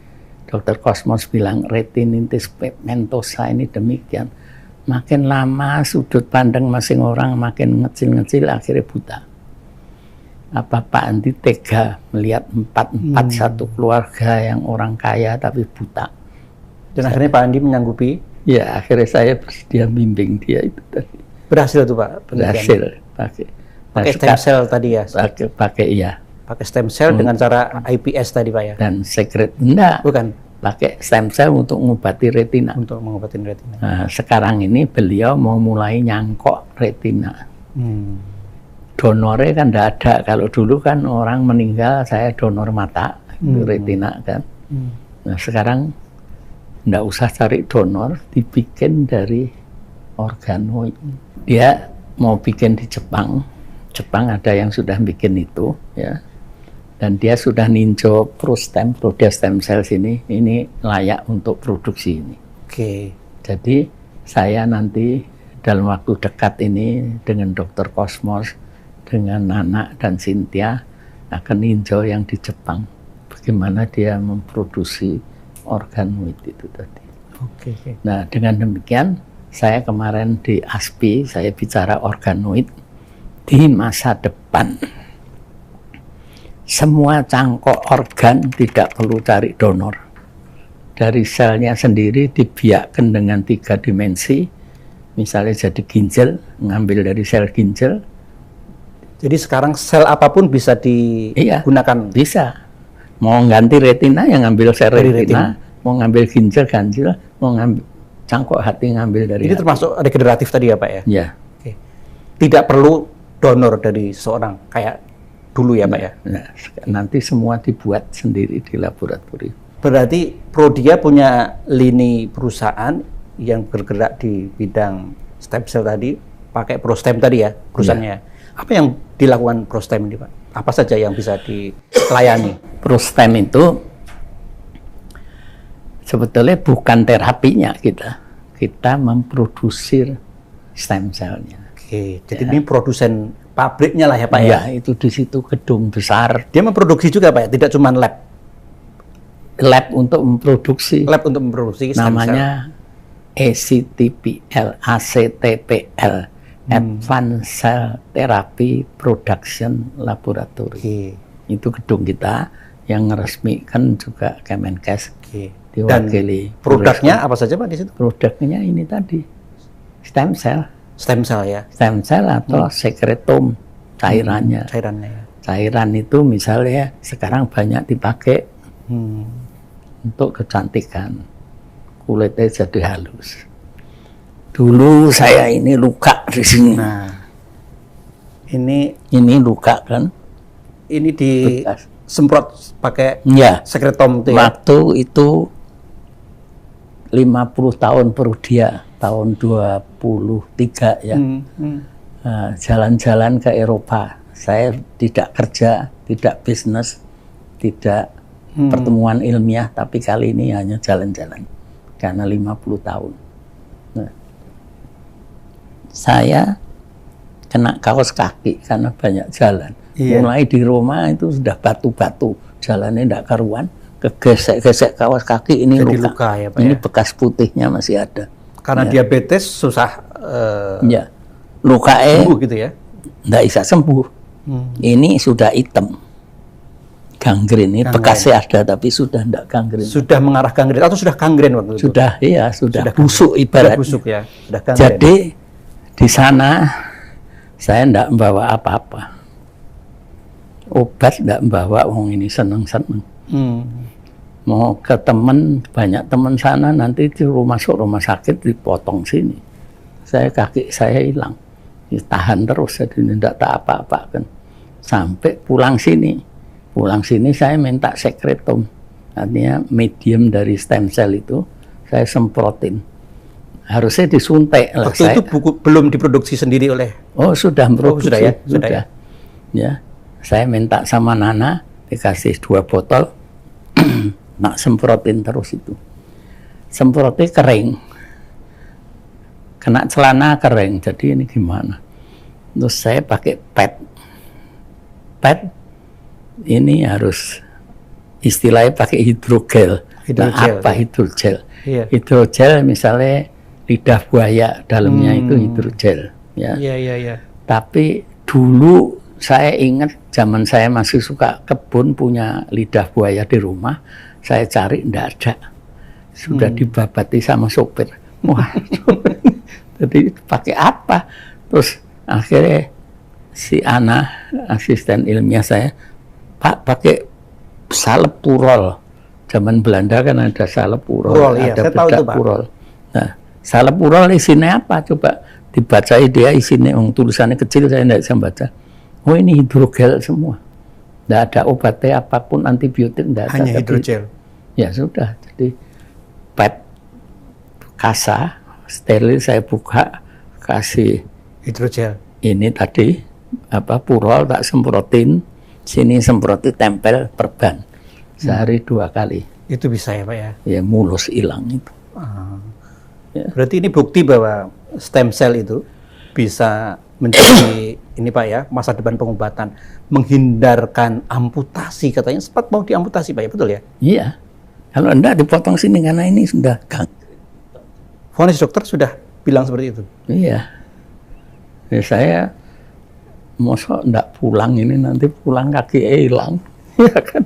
Dr. Cosmos bilang retinitis pigmentosa ini demikian. Makin lama sudut pandang masing orang makin ngecil-ngecil, akhirnya buta. Apa Pak Andi tega melihat empat satu keluarga yang orang kaya tapi buta? Dan akhirnya Pak Andi menyanggupi? Ya, akhirnya saya bersedia bimbing dia itu tadi. Berhasil tuh Pak? Berhasil. Pakai stem cell tadi ya? Pakai iya. Pakai stem cell dengan cara iPS tadi Pak ya? Dan secret, enggak. Bukan? Pakai stem cell untuk mengobati retina. Untuk mengobati retina. Nah, sekarang ini beliau mau mulai nyangkok retina. Donornya kan enggak ada. Kalau dulu kan orang meninggal, saya donor mata, retina kan. Nah, sekarang enggak usah cari donor, dibikin dari organoid. Dia mau bikin di Jepang. Jepang ada yang sudah bikin itu, ya. Dan dia sudah ninjo ProStem, Prodia Stem Cells ini layak untuk produksi ini. Oke. Jadi saya nanti dalam waktu dekat ini dengan Dr. Cosmos, dengan Nana dan Cynthia akan ninjo yang di Jepang. Bagaimana dia memproduksi organoid itu tadi. Oke. Nah, dengan demikian saya kemarin di ASPI, saya bicara organoid di masa depan. Semua cangkok organ tidak perlu cari donor. Dari selnya sendiri dibiarkan dengan 3 dimensi. Misalnya jadi ginjal, ngambil dari sel ginjal. Jadi sekarang sel apapun bisa digunakan? Bisa. Mau ganti retina yang ngambil sel Dari retina, mau ngambil ginjal, mau ngambil cangkok hati ngambil dari Ini hati. termasuk regeneratif tadi ya Pak ya? Ya. Oke. Tidak perlu donor dari seorang kayak dulu ya Pak ya? Nah, nanti semua dibuat sendiri di laboratorium. Berarti Prodia punya lini perusahaan yang bergerak di bidang stem cell tadi, pakai Prostem tadi ya perusahaannya. Apa yang dilakukan Prostem ini Pak? Apa saja yang bisa dilayani? Prostem itu sebetulnya bukan terapinya kita memproduksi stem cell-nya. Oke, jadi ini produsen pabriknya lah ya Pak ya? Ya, itu di situ gedung besar, Dia memproduksi juga Pak ya? Tidak cuma lab untuk memproduksi. lab untuk memproduksi stem cell. Namanya ACTPL, Advanced Cell Therapy Production Laboratory. Oke. Itu gedung kita yang meresmikan juga Kemenkes. Oke. Dan Diwakili. produknya apa saja Pak di situ? Produknya ini tadi stem cell Ya, stem cell atau sekretom cairannya. cairannya ya. Cairan itu misalnya sekarang banyak dipakai Hmm. untuk kecantikan, kulitnya jadi halus. Dulu saya ini luka di sini. Nah, ini Ini luka kan? Bekas. disemprot pakai Ya. sekretom itu ya. Waktu itu 50 tahun Prodia, tahun 23 ya. Nah, jalan-jalan ke Eropa. Saya tidak kerja, tidak bisnis, tidak pertemuan ilmiah, tapi kali ini hanya jalan-jalan. Karena 50 tahun. Nah, saya kena kaos kaki karena banyak jalan. Iya. Mulai di Roma itu sudah batu-batu, jalannya tidak karuan, kegesek-gesek kaos kaki ini Jadi luka. luka ya, Pak, Ini ya? bekas putihnya masih ada. Karena diabetes susah Ya, lukae sembuh gitu ya. tidak bisa sembuh. Ini sudah hitam, gangren. Ini bekasnya ada tapi sudah tidak gangren. Sudah mengarah gangren atau sudah gangren waktu itu? Sudah, iya, sudah Sudah busuk Sudah ibaratnya. busuk ya, sudah gangren. Jadi di sana saya tidak membawa apa-apa. Obat tidak membawa, wong ini seneng-seneng. Mau ke teman, banyak teman sana, nanti di masuk rumah sakit dipotong sini. Kaki saya hilang. Tahan terus, jadi tidak tak apa-apa kan. Sampai pulang sini. Pulang sini saya minta sekretom. Artinya medium dari stem cell itu saya semprotin. Harusnya disuntik lah. Waktu itu belum diproduksi sendiri oleh. Oh, sudah produksi. sudah ya? Sudah ya? Ya. Saya minta sama Nana dikasih 2 botol. Nak semprotin terus itu. Semprotnya kering. Kena celana kering. Jadi ini gimana? Terus saya pakai pad. Pad ini harus istilahnya pakai hidrogel. Hidrogel, Nah, apa ya. hidrogel? Iya. Hidrogel misalnya lidah buaya, dalamnya itu hidrogel. Ya. Iya. Tapi dulu saya ingat zaman saya masih suka kebun, punya lidah buaya di rumah, saya cari enggak ada. Sudah dibabati sama sopir. Wah, jadi pakai apa? Terus akhirnya si Ana, asisten ilmiah saya, Pak pakai salep purol. Zaman Belanda kan ada salep purol, Purol, iya. ada Saya tahu bedak itu, Pak. purol. Nah, salep purol isinya apa? Coba dibacai dia isinya, tulisannya kecil saya tidak bisa baca. Oh, ini hidrogel semua. Tidak ada obatnya apapun, antibiotik tidak ada. Hanya tapi- hidrogel. Ya sudah, jadi pet kasa steril saya buka, kasih Hidrogel. ini tadi apa purol tak semprotin, sini semprotin tempel perban sehari 2 kali. Itu bisa ya Pak ya? Ya mulus hilang itu. Ya. Berarti ini bukti bahwa stem cell itu bisa menjadi ini Pak ya, masa depan pengobatan, menghindarkan amputasi, katanya sempat mau diamputasi Pak ya, betul ya? Iya, kalau enggak dipotong sini karena ini sudah gang. Vonis dokter sudah bilang seperti itu. Iya, ya, saya mosok enggak pulang ini, nanti pulang kaki hilang, ya kan?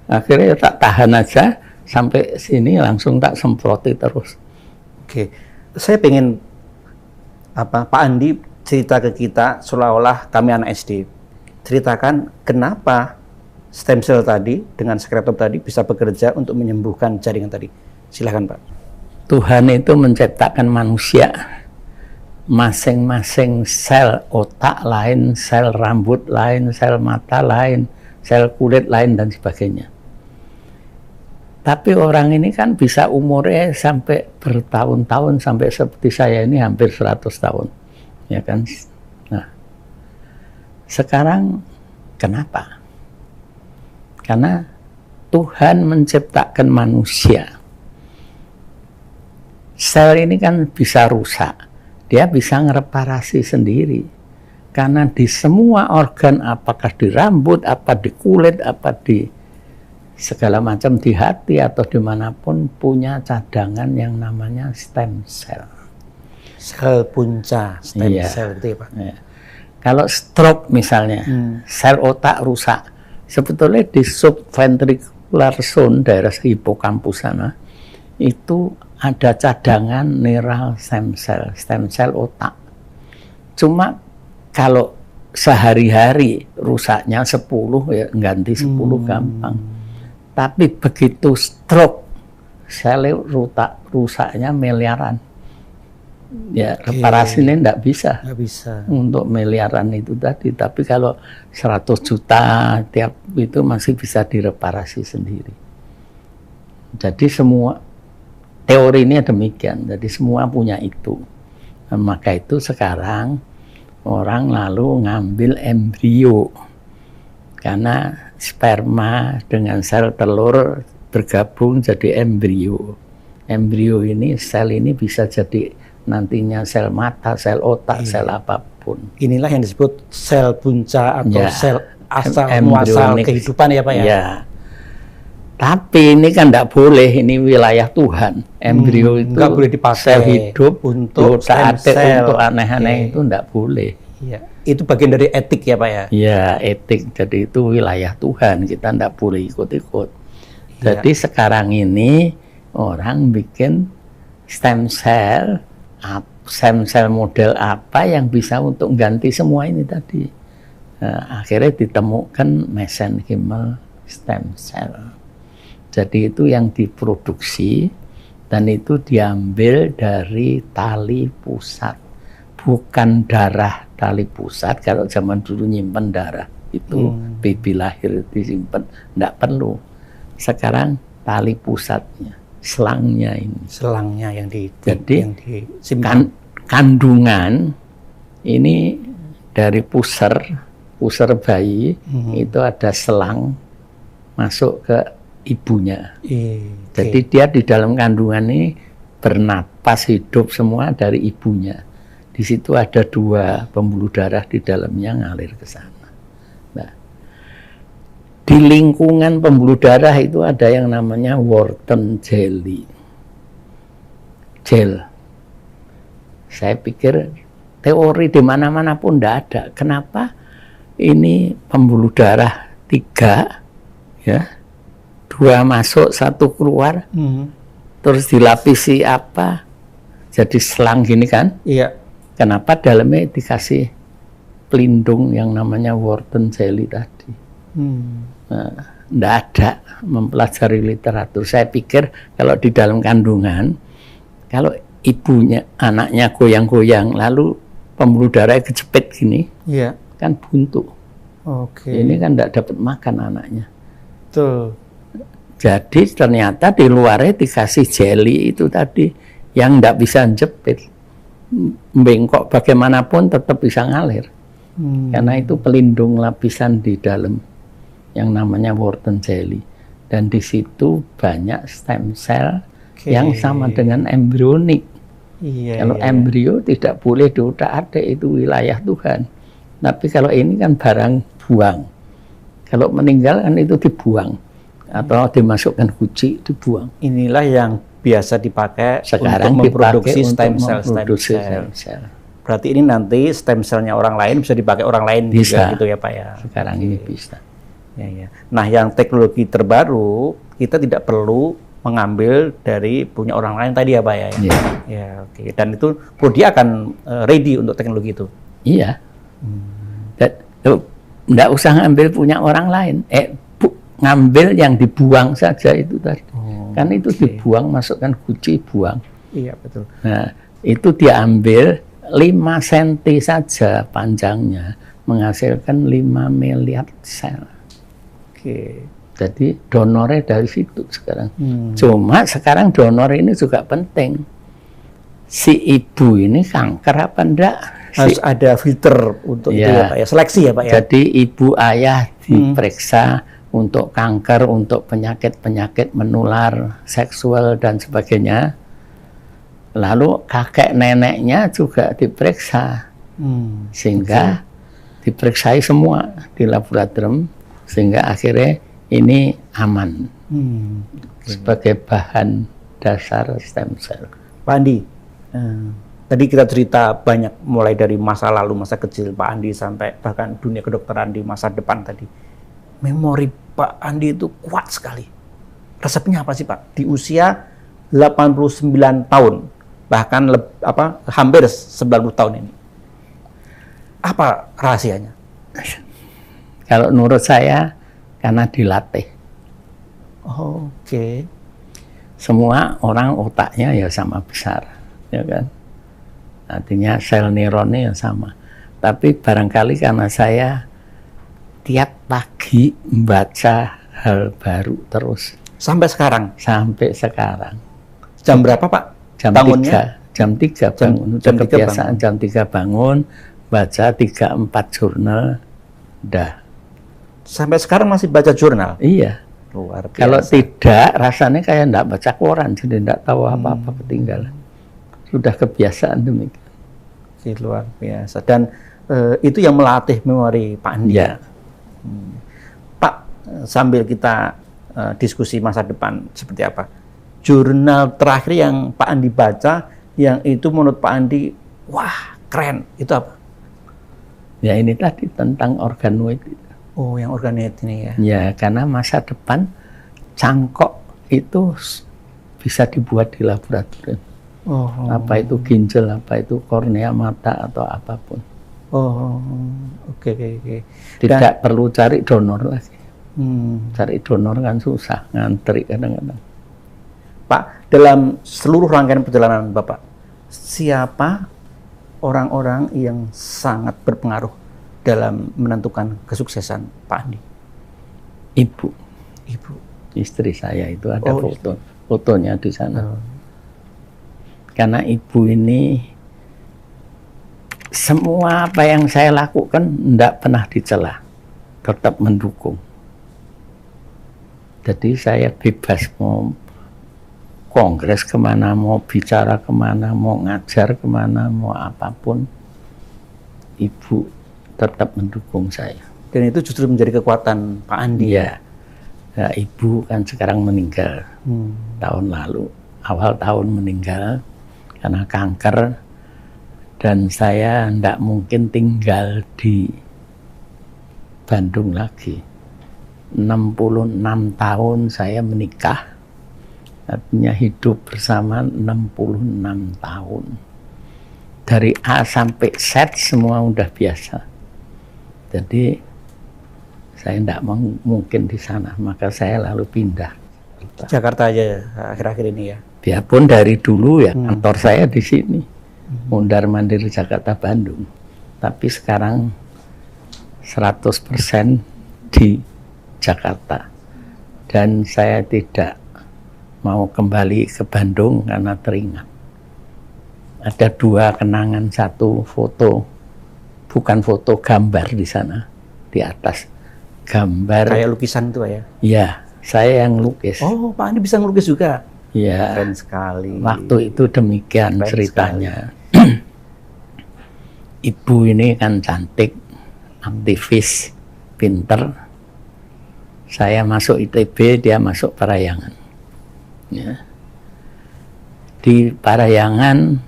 Akhirnya tak tahan aja sampai sini langsung tak semproti terus. Oke, saya pengen Pak Andi cerita ke kita seolah-olah kami anak SD. Ceritakan kenapa stem cell tadi dengan sekretop tadi bisa bekerja untuk menyembuhkan jaringan tadi. Silahkan Pak. Tuhan itu menciptakan manusia, masing-masing sel otak lain, sel rambut lain, sel mata lain, sel kulit lain, dan sebagainya. Tapi orang ini kan bisa umurnya sampai bertahun-tahun, sampai seperti saya ini hampir 100 tahun. Ya kan? Nah, sekarang kenapa? Karena Tuhan menciptakan manusia. Sel ini kan bisa rusak. Dia bisa ngereparasi sendiri. Karena di semua organ, apakah di rambut, apa di kulit, apa di segala macam, di hati atau dimanapun, punya cadangan yang namanya stem cell. Sel punca, stem Iya. cell itu ya Pak. Ya. Kalau stroke misalnya, sel otak rusak, sebetulnya di subventricular zone, daerah hipokampus sana, itu ada cadangan neural stem cell otak. Cuma kalau sehari-hari rusaknya 10, ya ganti 10 gampang. Tapi begitu stroke, sel rusaknya miliaran. Ya, reparasinya enggak bisa. Nggak bisa. Untuk miliaran itu tadi. Tapi kalau 100 juta tiap itu masih bisa direparasi sendiri. Jadi semua teorinya demikian. Jadi semua punya itu. Nah, maka itu sekarang orang lalu ngambil embrio. Karena sperma dengan sel telur bergabung jadi embrio. Embrio ini, sel ini bisa jadi nantinya sel mata, sel otak, sel apapun. Inilah yang disebut sel punca atau Ya, sel asal muasal embryonik. kehidupan ya Pak ya. Ya. Tapi ini kan tidak boleh, ini wilayah Tuhan. Embrio itu nggak boleh dipakai sel hidup untuk untuk stem cell. untuk aneh-aneh itu tidak boleh. Iya. Itu bagian dari etik ya Pak ya. Ya, etik. Jadi itu wilayah Tuhan, kita tidak boleh ikut-ikut. Jadi sekarang ini orang bikin stem cell model apa yang bisa untuk ganti semua ini tadi. Nah, akhirnya ditemukan mesenchymal stem cell. Jadi itu yang diproduksi dan itu diambil dari tali pusat, bukan darah tali pusat. Kalau zaman dulu nyimpen darah itu baby lahir disimpan, tidak perlu. Sekarang tali pusatnya, selangnya ini. Selangnya yang Jadi disimpan. Kandungan ini dari puser bayi itu ada selang masuk ke ibunya. Jadi dia di dalam kandungan ini bernapas hidup semua dari ibunya. Di situ ada 2 pembuluh darah di dalamnya ngalir ke sana. Nah, di lingkungan pembuluh darah itu ada yang namanya Wharton jelly. Gel. Saya pikir teori di mana-mana pun tidak ada. Kenapa ini pembuluh darah 3, ya, 2 masuk, 1 keluar, terus dilapisi apa? Jadi selang gini kan? Iya. Kenapa dalamnya dikasih pelindung yang namanya Wharton jelly tadi? Nggak ada mempelajari literatur. Saya pikir kalau di dalam kandungan, kalau ibunya, anaknya goyang-goyang, lalu pembuluh darah kejepit gini, kan buntu. Ini kan nggak dapat makan anaknya. Betul. Jadi ternyata di luarnya dikasih jelly itu tadi yang nggak bisa jepit. Bengkok bagaimanapun tetap bisa ngalir. Karena itu pelindung lapisan di dalam yang namanya Wharton jelly. Dan di situ banyak stem cell yang sama dengan embryonik. Kalau embrio tidak boleh diutak-atik, itu wilayah Tuhan. Tapi kalau ini kan barang buang. Kalau meninggal kan itu dibuang atau dimasukkan guci, dibuang. Inilah yang biasa dipakai sekarang untuk memproduksi stem cell. Berarti ini nanti stem cellnya orang lain bisa dipakai orang lain bisa, juga gitu ya Pak ya. Sekarang ini bisa. Ya. Nah, yang teknologi terbaru kita tidak perlu mengambil dari punya orang lain tadi ya Pak ya. Ya, oke. Dan itu dia akan ready untuk teknologi itu. Iya. Nggak usah ngambil punya orang lain. ngambil yang dibuang saja itu tadi. Kan itu oke. dibuang, masukkan guci, buang. Iya, betul. Nah, itu dia ambil 5 cm saja panjangnya, menghasilkan 5 miliar sel. Oke. Jadi donornya dari situ sekarang. Cuma sekarang donor ini juga penting. Si ibu ini kanker apa enggak? Harus ada filter untuk itu ya Pak ya, seleksi ya Pak ya. Jadi ibu ayah diperiksa untuk kanker, untuk penyakit-penyakit menular, seksual dan sebagainya. Lalu kakek neneknya juga diperiksa, sehingga diperiksai semua di laboratorium, sehingga akhirnya ini aman sebagai bahan dasar stem cell. Pak Andi, tadi kita cerita banyak mulai dari masa lalu, masa kecil Pak Andi sampai bahkan dunia kedokteran di masa depan tadi. Memori Pak Andi itu kuat sekali. Resepnya apa sih Pak? Di usia 89 tahun, bahkan hampir 90 tahun ini. Apa rahasianya? Kalau menurut saya, karena dilatih. Oke. Semua orang otaknya ya sama besar, ya kan? Artinya sel neuronnya ya sama. Tapi barangkali karena saya tiap pagi membaca hal baru terus. Sampai sekarang? Sampai sekarang. Jam berapa Pak? Jam Bangunnya? 3. Jam 3 bangun. Udah jam 3 kebiasaan bangun. jam 3 bangun, baca 3-4 jurnal, dah. Sampai sekarang masih baca jurnal? Iya. Luar biasa. Kalau tidak, rasanya kayak enggak baca koran, jadi enggak tahu apa-apa ketinggalan. Sudah kebiasaan demikian. Luar biasa. Dan itu yang melatih memori Pak Andi. Ya. Pak, sambil kita diskusi masa depan seperti apa, jurnal terakhir yang Pak Andi baca, yang itu menurut Pak Andi, wah keren, itu apa? Ya ini tadi tentang organoid. Oh, yang organoid ini ya. Ya, karena masa depan cangkok itu bisa dibuat di laboratorium. Apa itu ginjal, apa itu kornea mata atau apapun. Oke. Tidak perlu cari donor lagi. Cari donor kan susah, ngantri kadang-kadang. Pak, dalam seluruh rangkaian perjalanan Bapak, siapa orang-orang yang sangat berpengaruh dalam menentukan kesuksesan Pak Andi? Ibu. Istri saya itu ada fotonya di sana. Karena ibu ini semua apa yang saya lakukan tidak pernah dicela, tetap mendukung. Jadi saya bebas mau kongres kemana, mau bicara kemana, mau ngajar kemana, mau apapun, ibu tetap mendukung saya. Dan itu justru menjadi kekuatan Pak Andi. Iya. Nah, ibu kan sekarang meninggal tahun lalu, awal tahun meninggal karena kanker, dan saya tidak mungkin tinggal di Bandung lagi. 66 tahun saya menikah, artinya hidup bersama 66 tahun. Dari A sampai Z semua udah biasa. Jadi saya tidak mungkin di sana, maka saya lalu pindah. Jakarta aja akhir-akhir ini ya. Biarpun dari dulu ya kantor saya di sini, Mondar Mandir Jakarta Bandung, tapi sekarang 100% di Jakarta, dan saya tidak mau kembali ke Bandung karena teringat ada 2 kenangan, 1 foto, bukan foto, gambar di sana di atas, gambar kayak lukisan itu ya. Ya, saya yang lukis. Oh, Pak Andi bisa ngelukis juga. Ya, keren sekali. Waktu itu demikian Keren ceritanya. Ibu ini kan cantik, aktivis, pinter. Saya masuk ITB, dia masuk Parahyangan. Ya. Di Parahyangan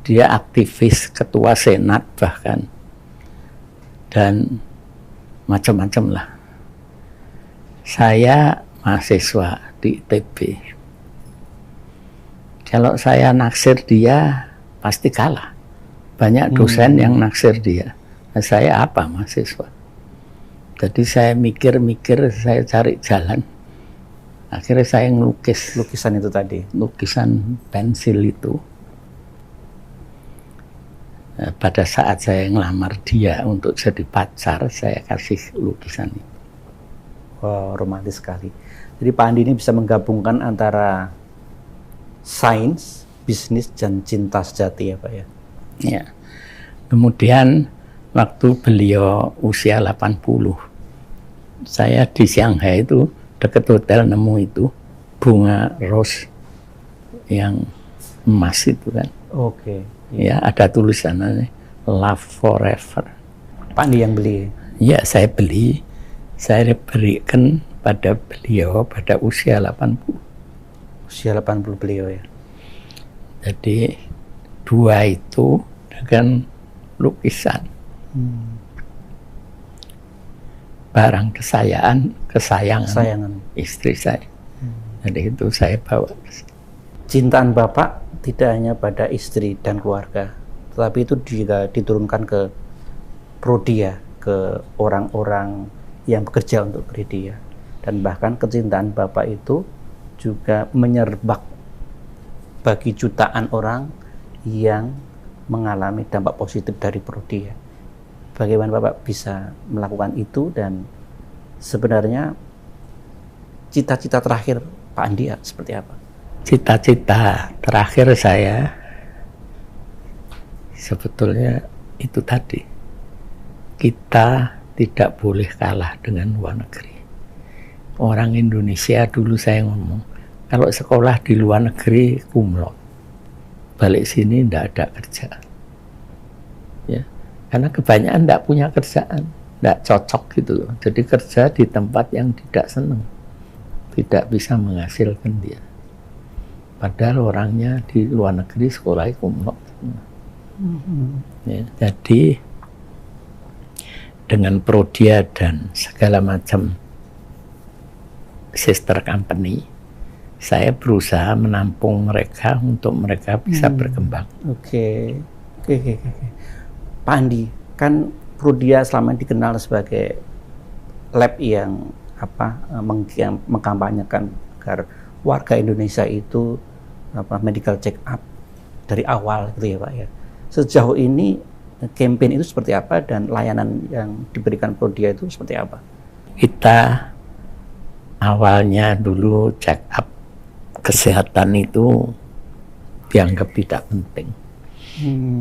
dia aktivis, ketua senat bahkan, dan macam-macam lah. Saya mahasiswa di ITB. Kalau saya naksir dia, pasti kalah. Banyak dosen yang naksir dia. Nah, saya apa, mahasiswa? Jadi saya mikir-mikir, saya cari jalan. Akhirnya saya ngelukis. Lukisan itu tadi? Lukisan pensil itu. Pada saat saya ngelamar dia untuk jadi pacar, saya kasih lukisan itu. Wow, romantis sekali. Jadi Pak Andi ini bisa menggabungkan antara sains, bisnis, dan cinta sejati ya Pak ya? Ya. Kemudian waktu beliau usia 80, saya di Shanghai itu dekat hotel nemu itu bunga rose yang emas itu kan. Oke. Ya, ada tulisannya Love Forever. Pak Andi yang beli? Ya, saya beli. Saya berikan pada beliau pada usia 80. Usia 80 beliau ya? Jadi dua itu dengan lukisan. Barang kesayangan istri saya. Jadi itu saya bawa. Cintaan Bapak tidak hanya pada istri dan keluarga, tetapi itu juga diturunkan ke Prodia, ke orang-orang yang bekerja untuk Prodia. Dan bahkan kecintaan Bapak itu juga menyerbak bagi jutaan orang yang mengalami dampak positif dari Prodia. Bagaimana Bapak bisa melakukan itu, dan sebenarnya cita-cita terakhir Pak Andi seperti apa? Cita-cita terakhir saya sebetulnya itu tadi. Kita tidak boleh kalah dengan luar negeri. Orang Indonesia dulu saya ngomong, kalau sekolah di luar negeri kumlot, balik sini tidak ada kerjaan. Ya. Karena kebanyakan tidak punya kerjaan, tidak cocok gitu loh. Jadi kerja di tempat yang tidak senang, tidak bisa menghasilkan dia. Padahal orangnya di luar negeri sekolah kumlot. Ya, jadi dengan Prodia dan segala macam sister company, saya berusaha menampung mereka untuk mereka bisa berkembang. Oke. Pak Andi, kan Prodia selama ini dikenal sebagai lab yang mengkampanyekan agar warga Indonesia itu medical check up dari awal gitu ya Pak ya. Sejauh ini campaign itu seperti apa, dan layanan yang diberikan Prodia itu seperti apa? Kita awalnya dulu check up kesehatan itu dianggap tidak penting.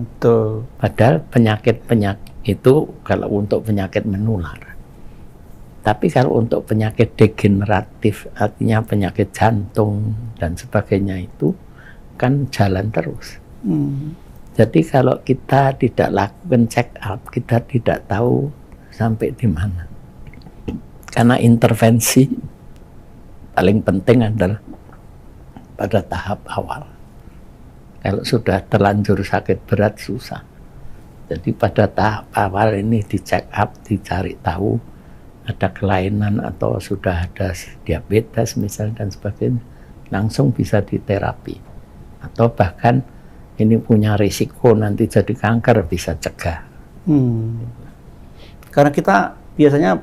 Betul. Padahal penyakit-penyakit itu kalau untuk penyakit menular. Tapi kalau untuk penyakit degeneratif, artinya penyakit jantung dan sebagainya, itu kan jalan terus. Jadi kalau kita tidak lakukan check up, kita tidak tahu sampai di mana. Karena intervensi paling penting adalah pada tahap awal. Kalau sudah terlanjur sakit berat susah. Jadi pada tahap awal ini di check up, dicari tahu ada kelainan atau sudah ada diabetes misalnya dan sebagainya, langsung bisa diterapi. Atau bahkan ini punya risiko nanti jadi kanker, bisa cegah. Karena kita biasanya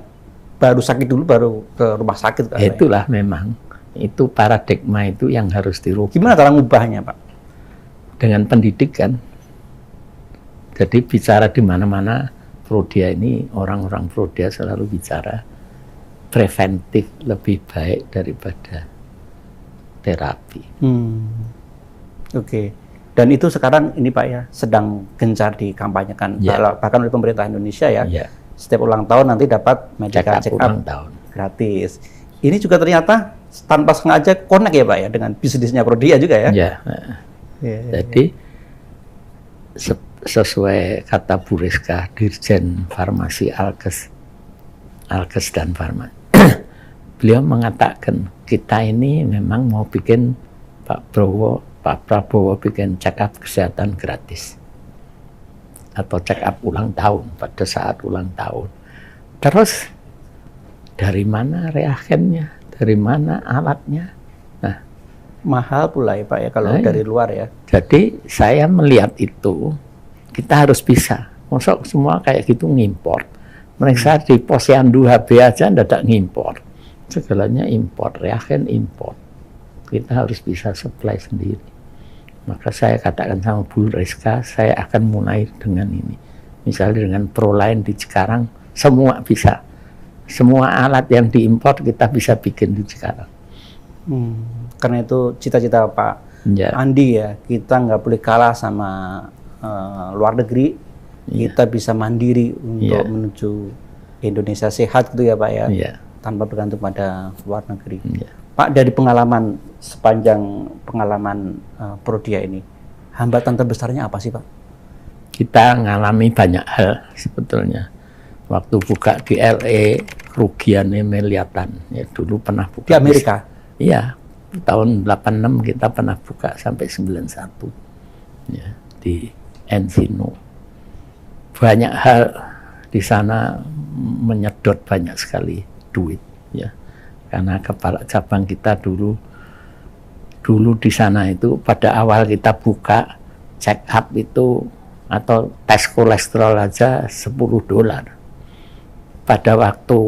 baru sakit dulu baru ke rumah sakit. Itulah memang, itu paradigma itu yang harus dirubah. Gimana cara ngubahnya Pak? Dengan pendidikan. Jadi bicara di mana-mana, Prodia ini, orang-orang Prodia selalu bicara preventif lebih baik daripada terapi. Oke. Dan itu sekarang ini Pak ya, sedang gencar dikampanyekan, bahkan oleh pemerintah Indonesia ya. Setiap ulang tahun nanti dapat medical check up gratis. Ini juga ternyata tanpa sengaja connect ya Pak ya dengan bisnisnya Prodia juga ya. Jadi sesuai kata Bu Rizka, Dirjen Farmasi Alkes dan Farma, beliau mengatakan kita ini memang mau bikin Pak Prabowo bikin check up kesehatan gratis atau check up ulang tahun pada saat ulang tahun. Terus dari mana reagennya, dari mana alatnya? Nah, mahal pula ya Pak ya kalau dari luar ya. Jadi saya melihat itu kita harus bisa. Masuk semua kayak gitu ngimport. Mereka di Posyandu HB aja tidak ngimpor. Segalanya impor, reagen impor. Kita harus bisa supply sendiri. Maka saya katakan sama Bu Reska, saya akan mulai dengan ini. Misalnya dengan Proline di Cikarang, semua bisa. Semua alat yang diimpor kita bisa bikin di Cikarang. Karena itu cita-cita Pak Andi ya, kita nggak boleh kalah sama luar negeri. Kita bisa mandiri untuk menuju Indonesia sehat gitu ya Pak ya. Tanpa bergantung pada luar negeri. Pak, dari pengalaman sepanjang pengalaman Prodia ini, hambatan terbesarnya apa sih Pak? Kita ngalami banyak hal sebetulnya. Waktu buka di LA, kerugiannya miliaran. Ya, dulu pernah buka. Di Amerika? Iya, tahun 86 kita pernah buka sampai 91. Ya, di Encino. Banyak hal di sana menyedot banyak sekali duit. Ya, karena kepala cabang kita dulu di sana itu pada awal kita buka check up itu atau tes kolesterol aja $10. Pada waktu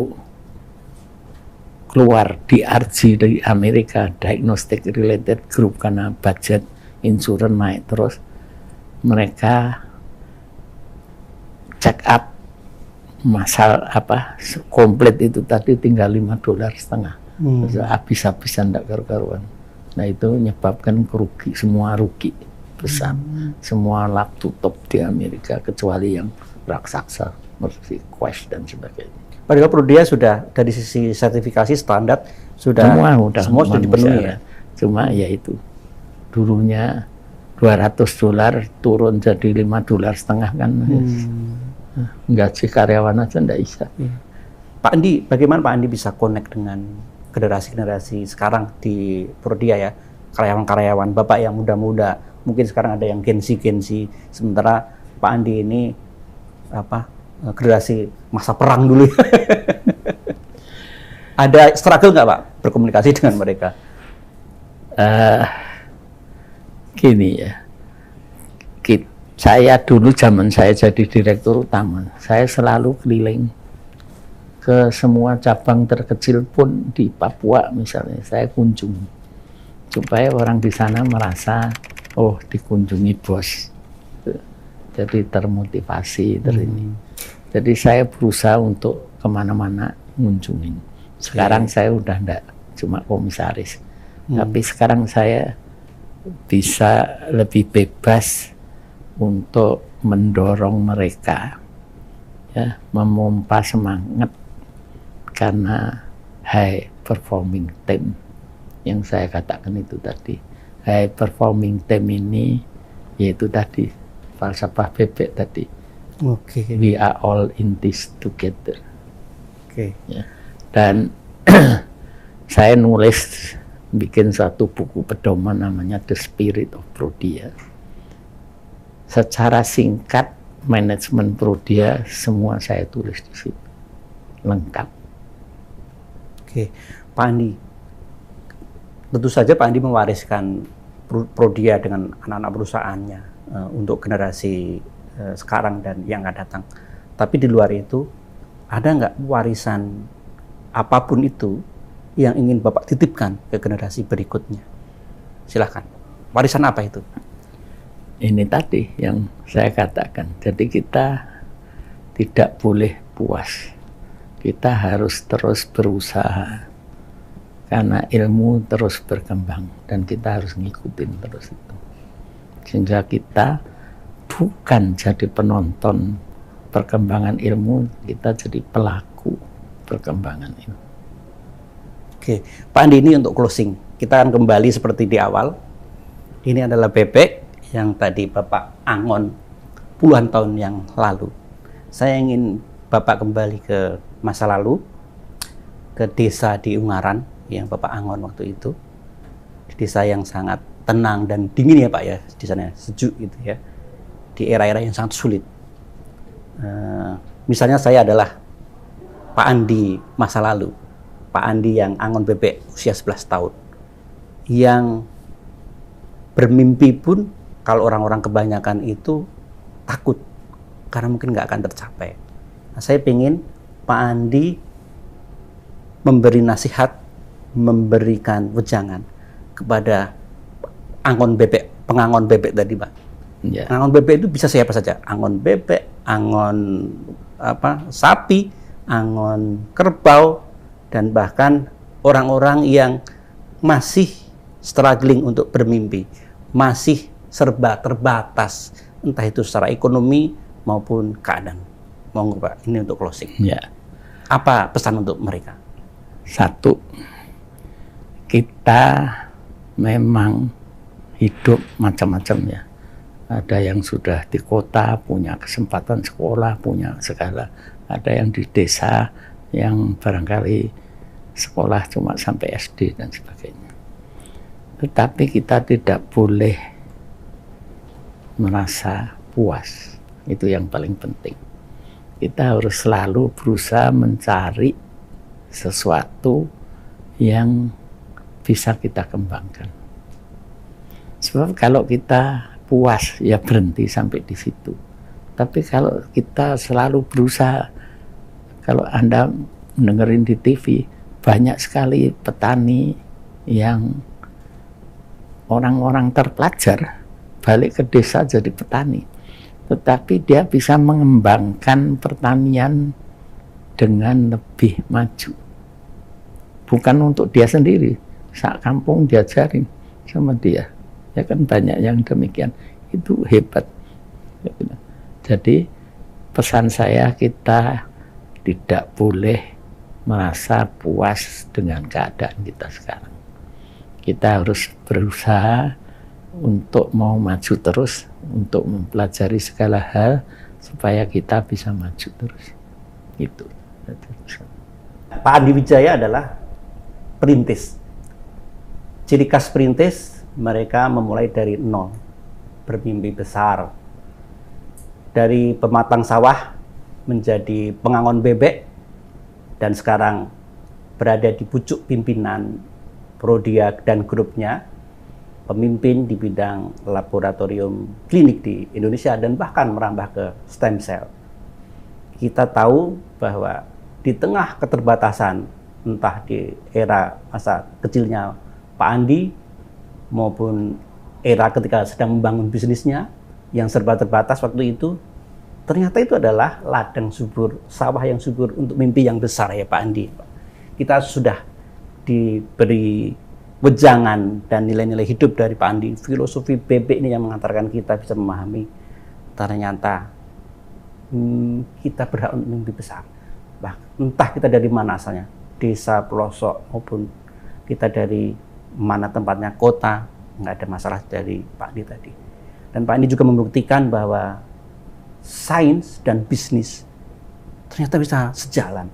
keluar DRG dari Amerika, Diagnostic Related Group, karena budget insurans naik terus, mereka check up masal komplit itu tadi tinggal $5.50. Habis-habisan tidak karu-karuan. Nah itu menyebabkan semua rugi besar. Semua lab tutup di Amerika kecuali yang raksasa, seperti Quest dan sebagainya. Padahal Prodia sudah dari sisi sertifikasi standar sudah semua sudah dipenuhi ya. Cuma ya itu dulunya $200 turun jadi $5.50 kan. Gaji karyawan aja enggak bisa. Pak Andi, bagaimana Pak Andi bisa connect dengan generasi-generasi sekarang di Prodia ya? Karyawan-karyawan Bapak yang muda-muda, mungkin sekarang ada yang Gen Z, sementara Pak Andi ini generasi masa perang dulu. Ada struggle nggak Pak berkomunikasi dengan mereka? Gini ya, saya dulu zaman saya jadi direktur utama, saya selalu keliling ke semua cabang terkecil pun di Papua misalnya, saya kunjungi supaya orang di sana merasa oh dikunjungi bos, jadi termotivasi ini. Jadi saya berusaha untuk kemana-mana ngunjungin. Sekarang saya udah enggak cuma komisaris, tapi sekarang saya bisa lebih bebas untuk mendorong mereka, ya, memompa semangat karena high performing team yang saya katakan itu tadi. High performing team ini yaitu tadi falsafah bebek tadi. We are all in this together. Ya. Dan saya nulis bikin satu buku pedoman namanya The Spirit of Prodia. Secara singkat manajemen Prodia semua saya tulis di situ, lengkap. Pak Andi, tentu saja Pak Andi mewariskan Prodia dengan anak-anak perusahaannya untuk generasi sekarang dan yang akan datang. Tapi di luar itu ada nggak warisan apapun itu yang ingin Bapak titipkan ke generasi berikutnya? Silahkan. Warisan apa itu? Ini tadi yang saya katakan. Jadi kita tidak boleh puas. Kita harus terus berusaha. Karena ilmu terus berkembang dan kita harus ngikutin terus itu. Sehingga kita bukan jadi penonton perkembangan ilmu, kita jadi pelaku perkembangan ilmu. Pak Andi, ini untuk closing. Kita akan kembali seperti di awal. Ini adalah bebek yang tadi Bapak angon puluhan tahun yang lalu. Saya ingin Bapak kembali ke masa lalu, ke desa di Ungaran yang Bapak angon waktu itu. Desa yang sangat tenang dan dingin ya Pak ya, di sana sejuk gitu ya. Di era-era yang sangat sulit. Misalnya saya adalah Pak Andi masa lalu. Pak Andi yang angon bebek usia 11 tahun. Yang bermimpi pun kalau orang-orang kebanyakan itu takut karena mungkin nggak akan tercapai. Nah, saya ingin Pak Andi memberi nasihat, memberikan wejangan kepada pengangon bebek tadi, Pak. Ya. Angon bebek itu bisa siapa saja. Angon bebek, angon sapi, angon kerbau, dan bahkan orang-orang yang masih struggling untuk bermimpi, masih serba terbatas, entah itu secara ekonomi maupun keadaan. Monggo Pak, ini untuk closing. Ya. Apa pesan untuk mereka? Satu, kita memang hidup macam-macam ya. Ada yang sudah di kota, punya kesempatan sekolah, punya segala. Ada yang di desa, yang barangkali sekolah cuma sampai SD dan sebagainya. Tetapi kita tidak boleh merasa puas. Itu yang paling penting. Kita harus selalu berusaha mencari sesuatu yang bisa kita kembangkan. Sebab kalau kita puas, ya berhenti sampai di situ. Tapi kalau kita selalu berusaha, kalau Anda dengerin di TV, banyak sekali petani yang orang-orang terpelajar balik ke desa jadi petani. Tetapi dia bisa mengembangkan pertanian dengan lebih maju. Bukan untuk dia sendiri, sak kampung diajarin sama dia. Ya kan banyak yang demikian, itu hebat. Jadi pesan saya, kita tidak boleh merasa puas dengan keadaan kita sekarang. Kita harus berusaha untuk mau maju terus, untuk mempelajari segala hal supaya kita bisa maju terus. Itu. Pak Andi Wijaya adalah perintis. Ciri khas perintis, mereka memulai dari nol, bermimpi besar. Dari pematang sawah menjadi pengangon bebek, dan sekarang berada di pucuk pimpinan Prodia dan grupnya, pemimpin di bidang laboratorium klinik di Indonesia dan bahkan merambah ke stem cell. Kita tahu bahwa di tengah keterbatasan, entah di era masa kecilnya Pak Andi maupun era ketika sedang membangun bisnisnya yang serba terbatas waktu itu, ternyata itu adalah ladang subur, sawah yang subur untuk mimpi yang besar ya Pak Andi. Kita sudah diberi wejangan dan nilai-nilai hidup dari Pak Andi. Filosofi bebek ini yang mengantarkan kita bisa memahami ternyata kita berhak untuk mimpi besar. Entah kita dari mana asalnya, desa, pelosok, maupun kita dari mana tempatnya, kota, nggak ada masalah dari Pak Andi tadi. Dan Pak Andi juga membuktikan bahwa sains dan bisnis ternyata bisa sejalan.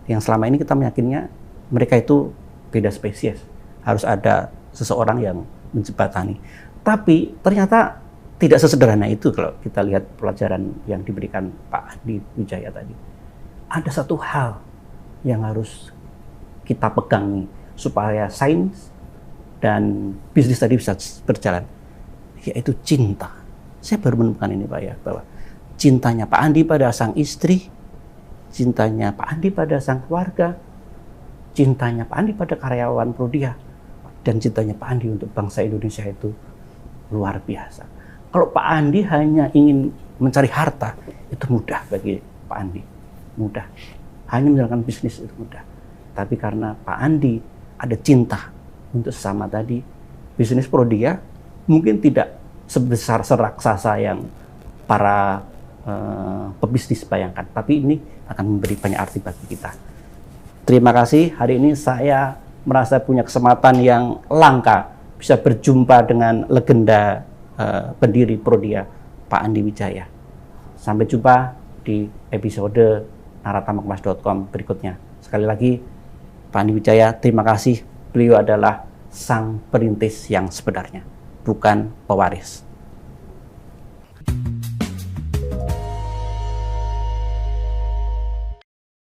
Yang selama ini kita meyakinnya mereka itu beda spesies, harus ada seseorang yang menjembatani. Tapi ternyata tidak sesederhana itu kalau kita lihat pelajaran yang diberikan Pak Andi Wijaya tadi. Ada satu hal yang harus kita pegangi supaya sains dan bisnis tadi bisa berjalan, yaitu cinta. Saya baru menemukan ini Pak ya, bahwa cintanya Pak Andi pada sang istri, cintanya Pak Andi pada sang keluarga, cintanya Pak Andi pada karyawan Prodia, dan cintanya Pak Andi untuk bangsa Indonesia itu luar biasa. Kalau Pak Andi hanya ingin mencari harta, itu mudah bagi Pak Andi, mudah. Hanya menjalankan bisnis itu mudah. Tapi karena Pak Andi ada cinta untuk sesama tadi, bisnis Prodia mungkin tidak sebesar seraksasa yang para pebisnis bayangkan, tapi ini akan memberi banyak arti bagi kita. Terima kasih, hari ini saya merasa punya kesempatan yang langka bisa berjumpa dengan legenda pendiri Prodia, Pak Andi Wijaya. Sampai jumpa di episode naratamakmas.com berikutnya. Sekali lagi, Pak Andi Wijaya, terima kasih. Beliau adalah sang perintis yang sebenarnya, bukan pewaris.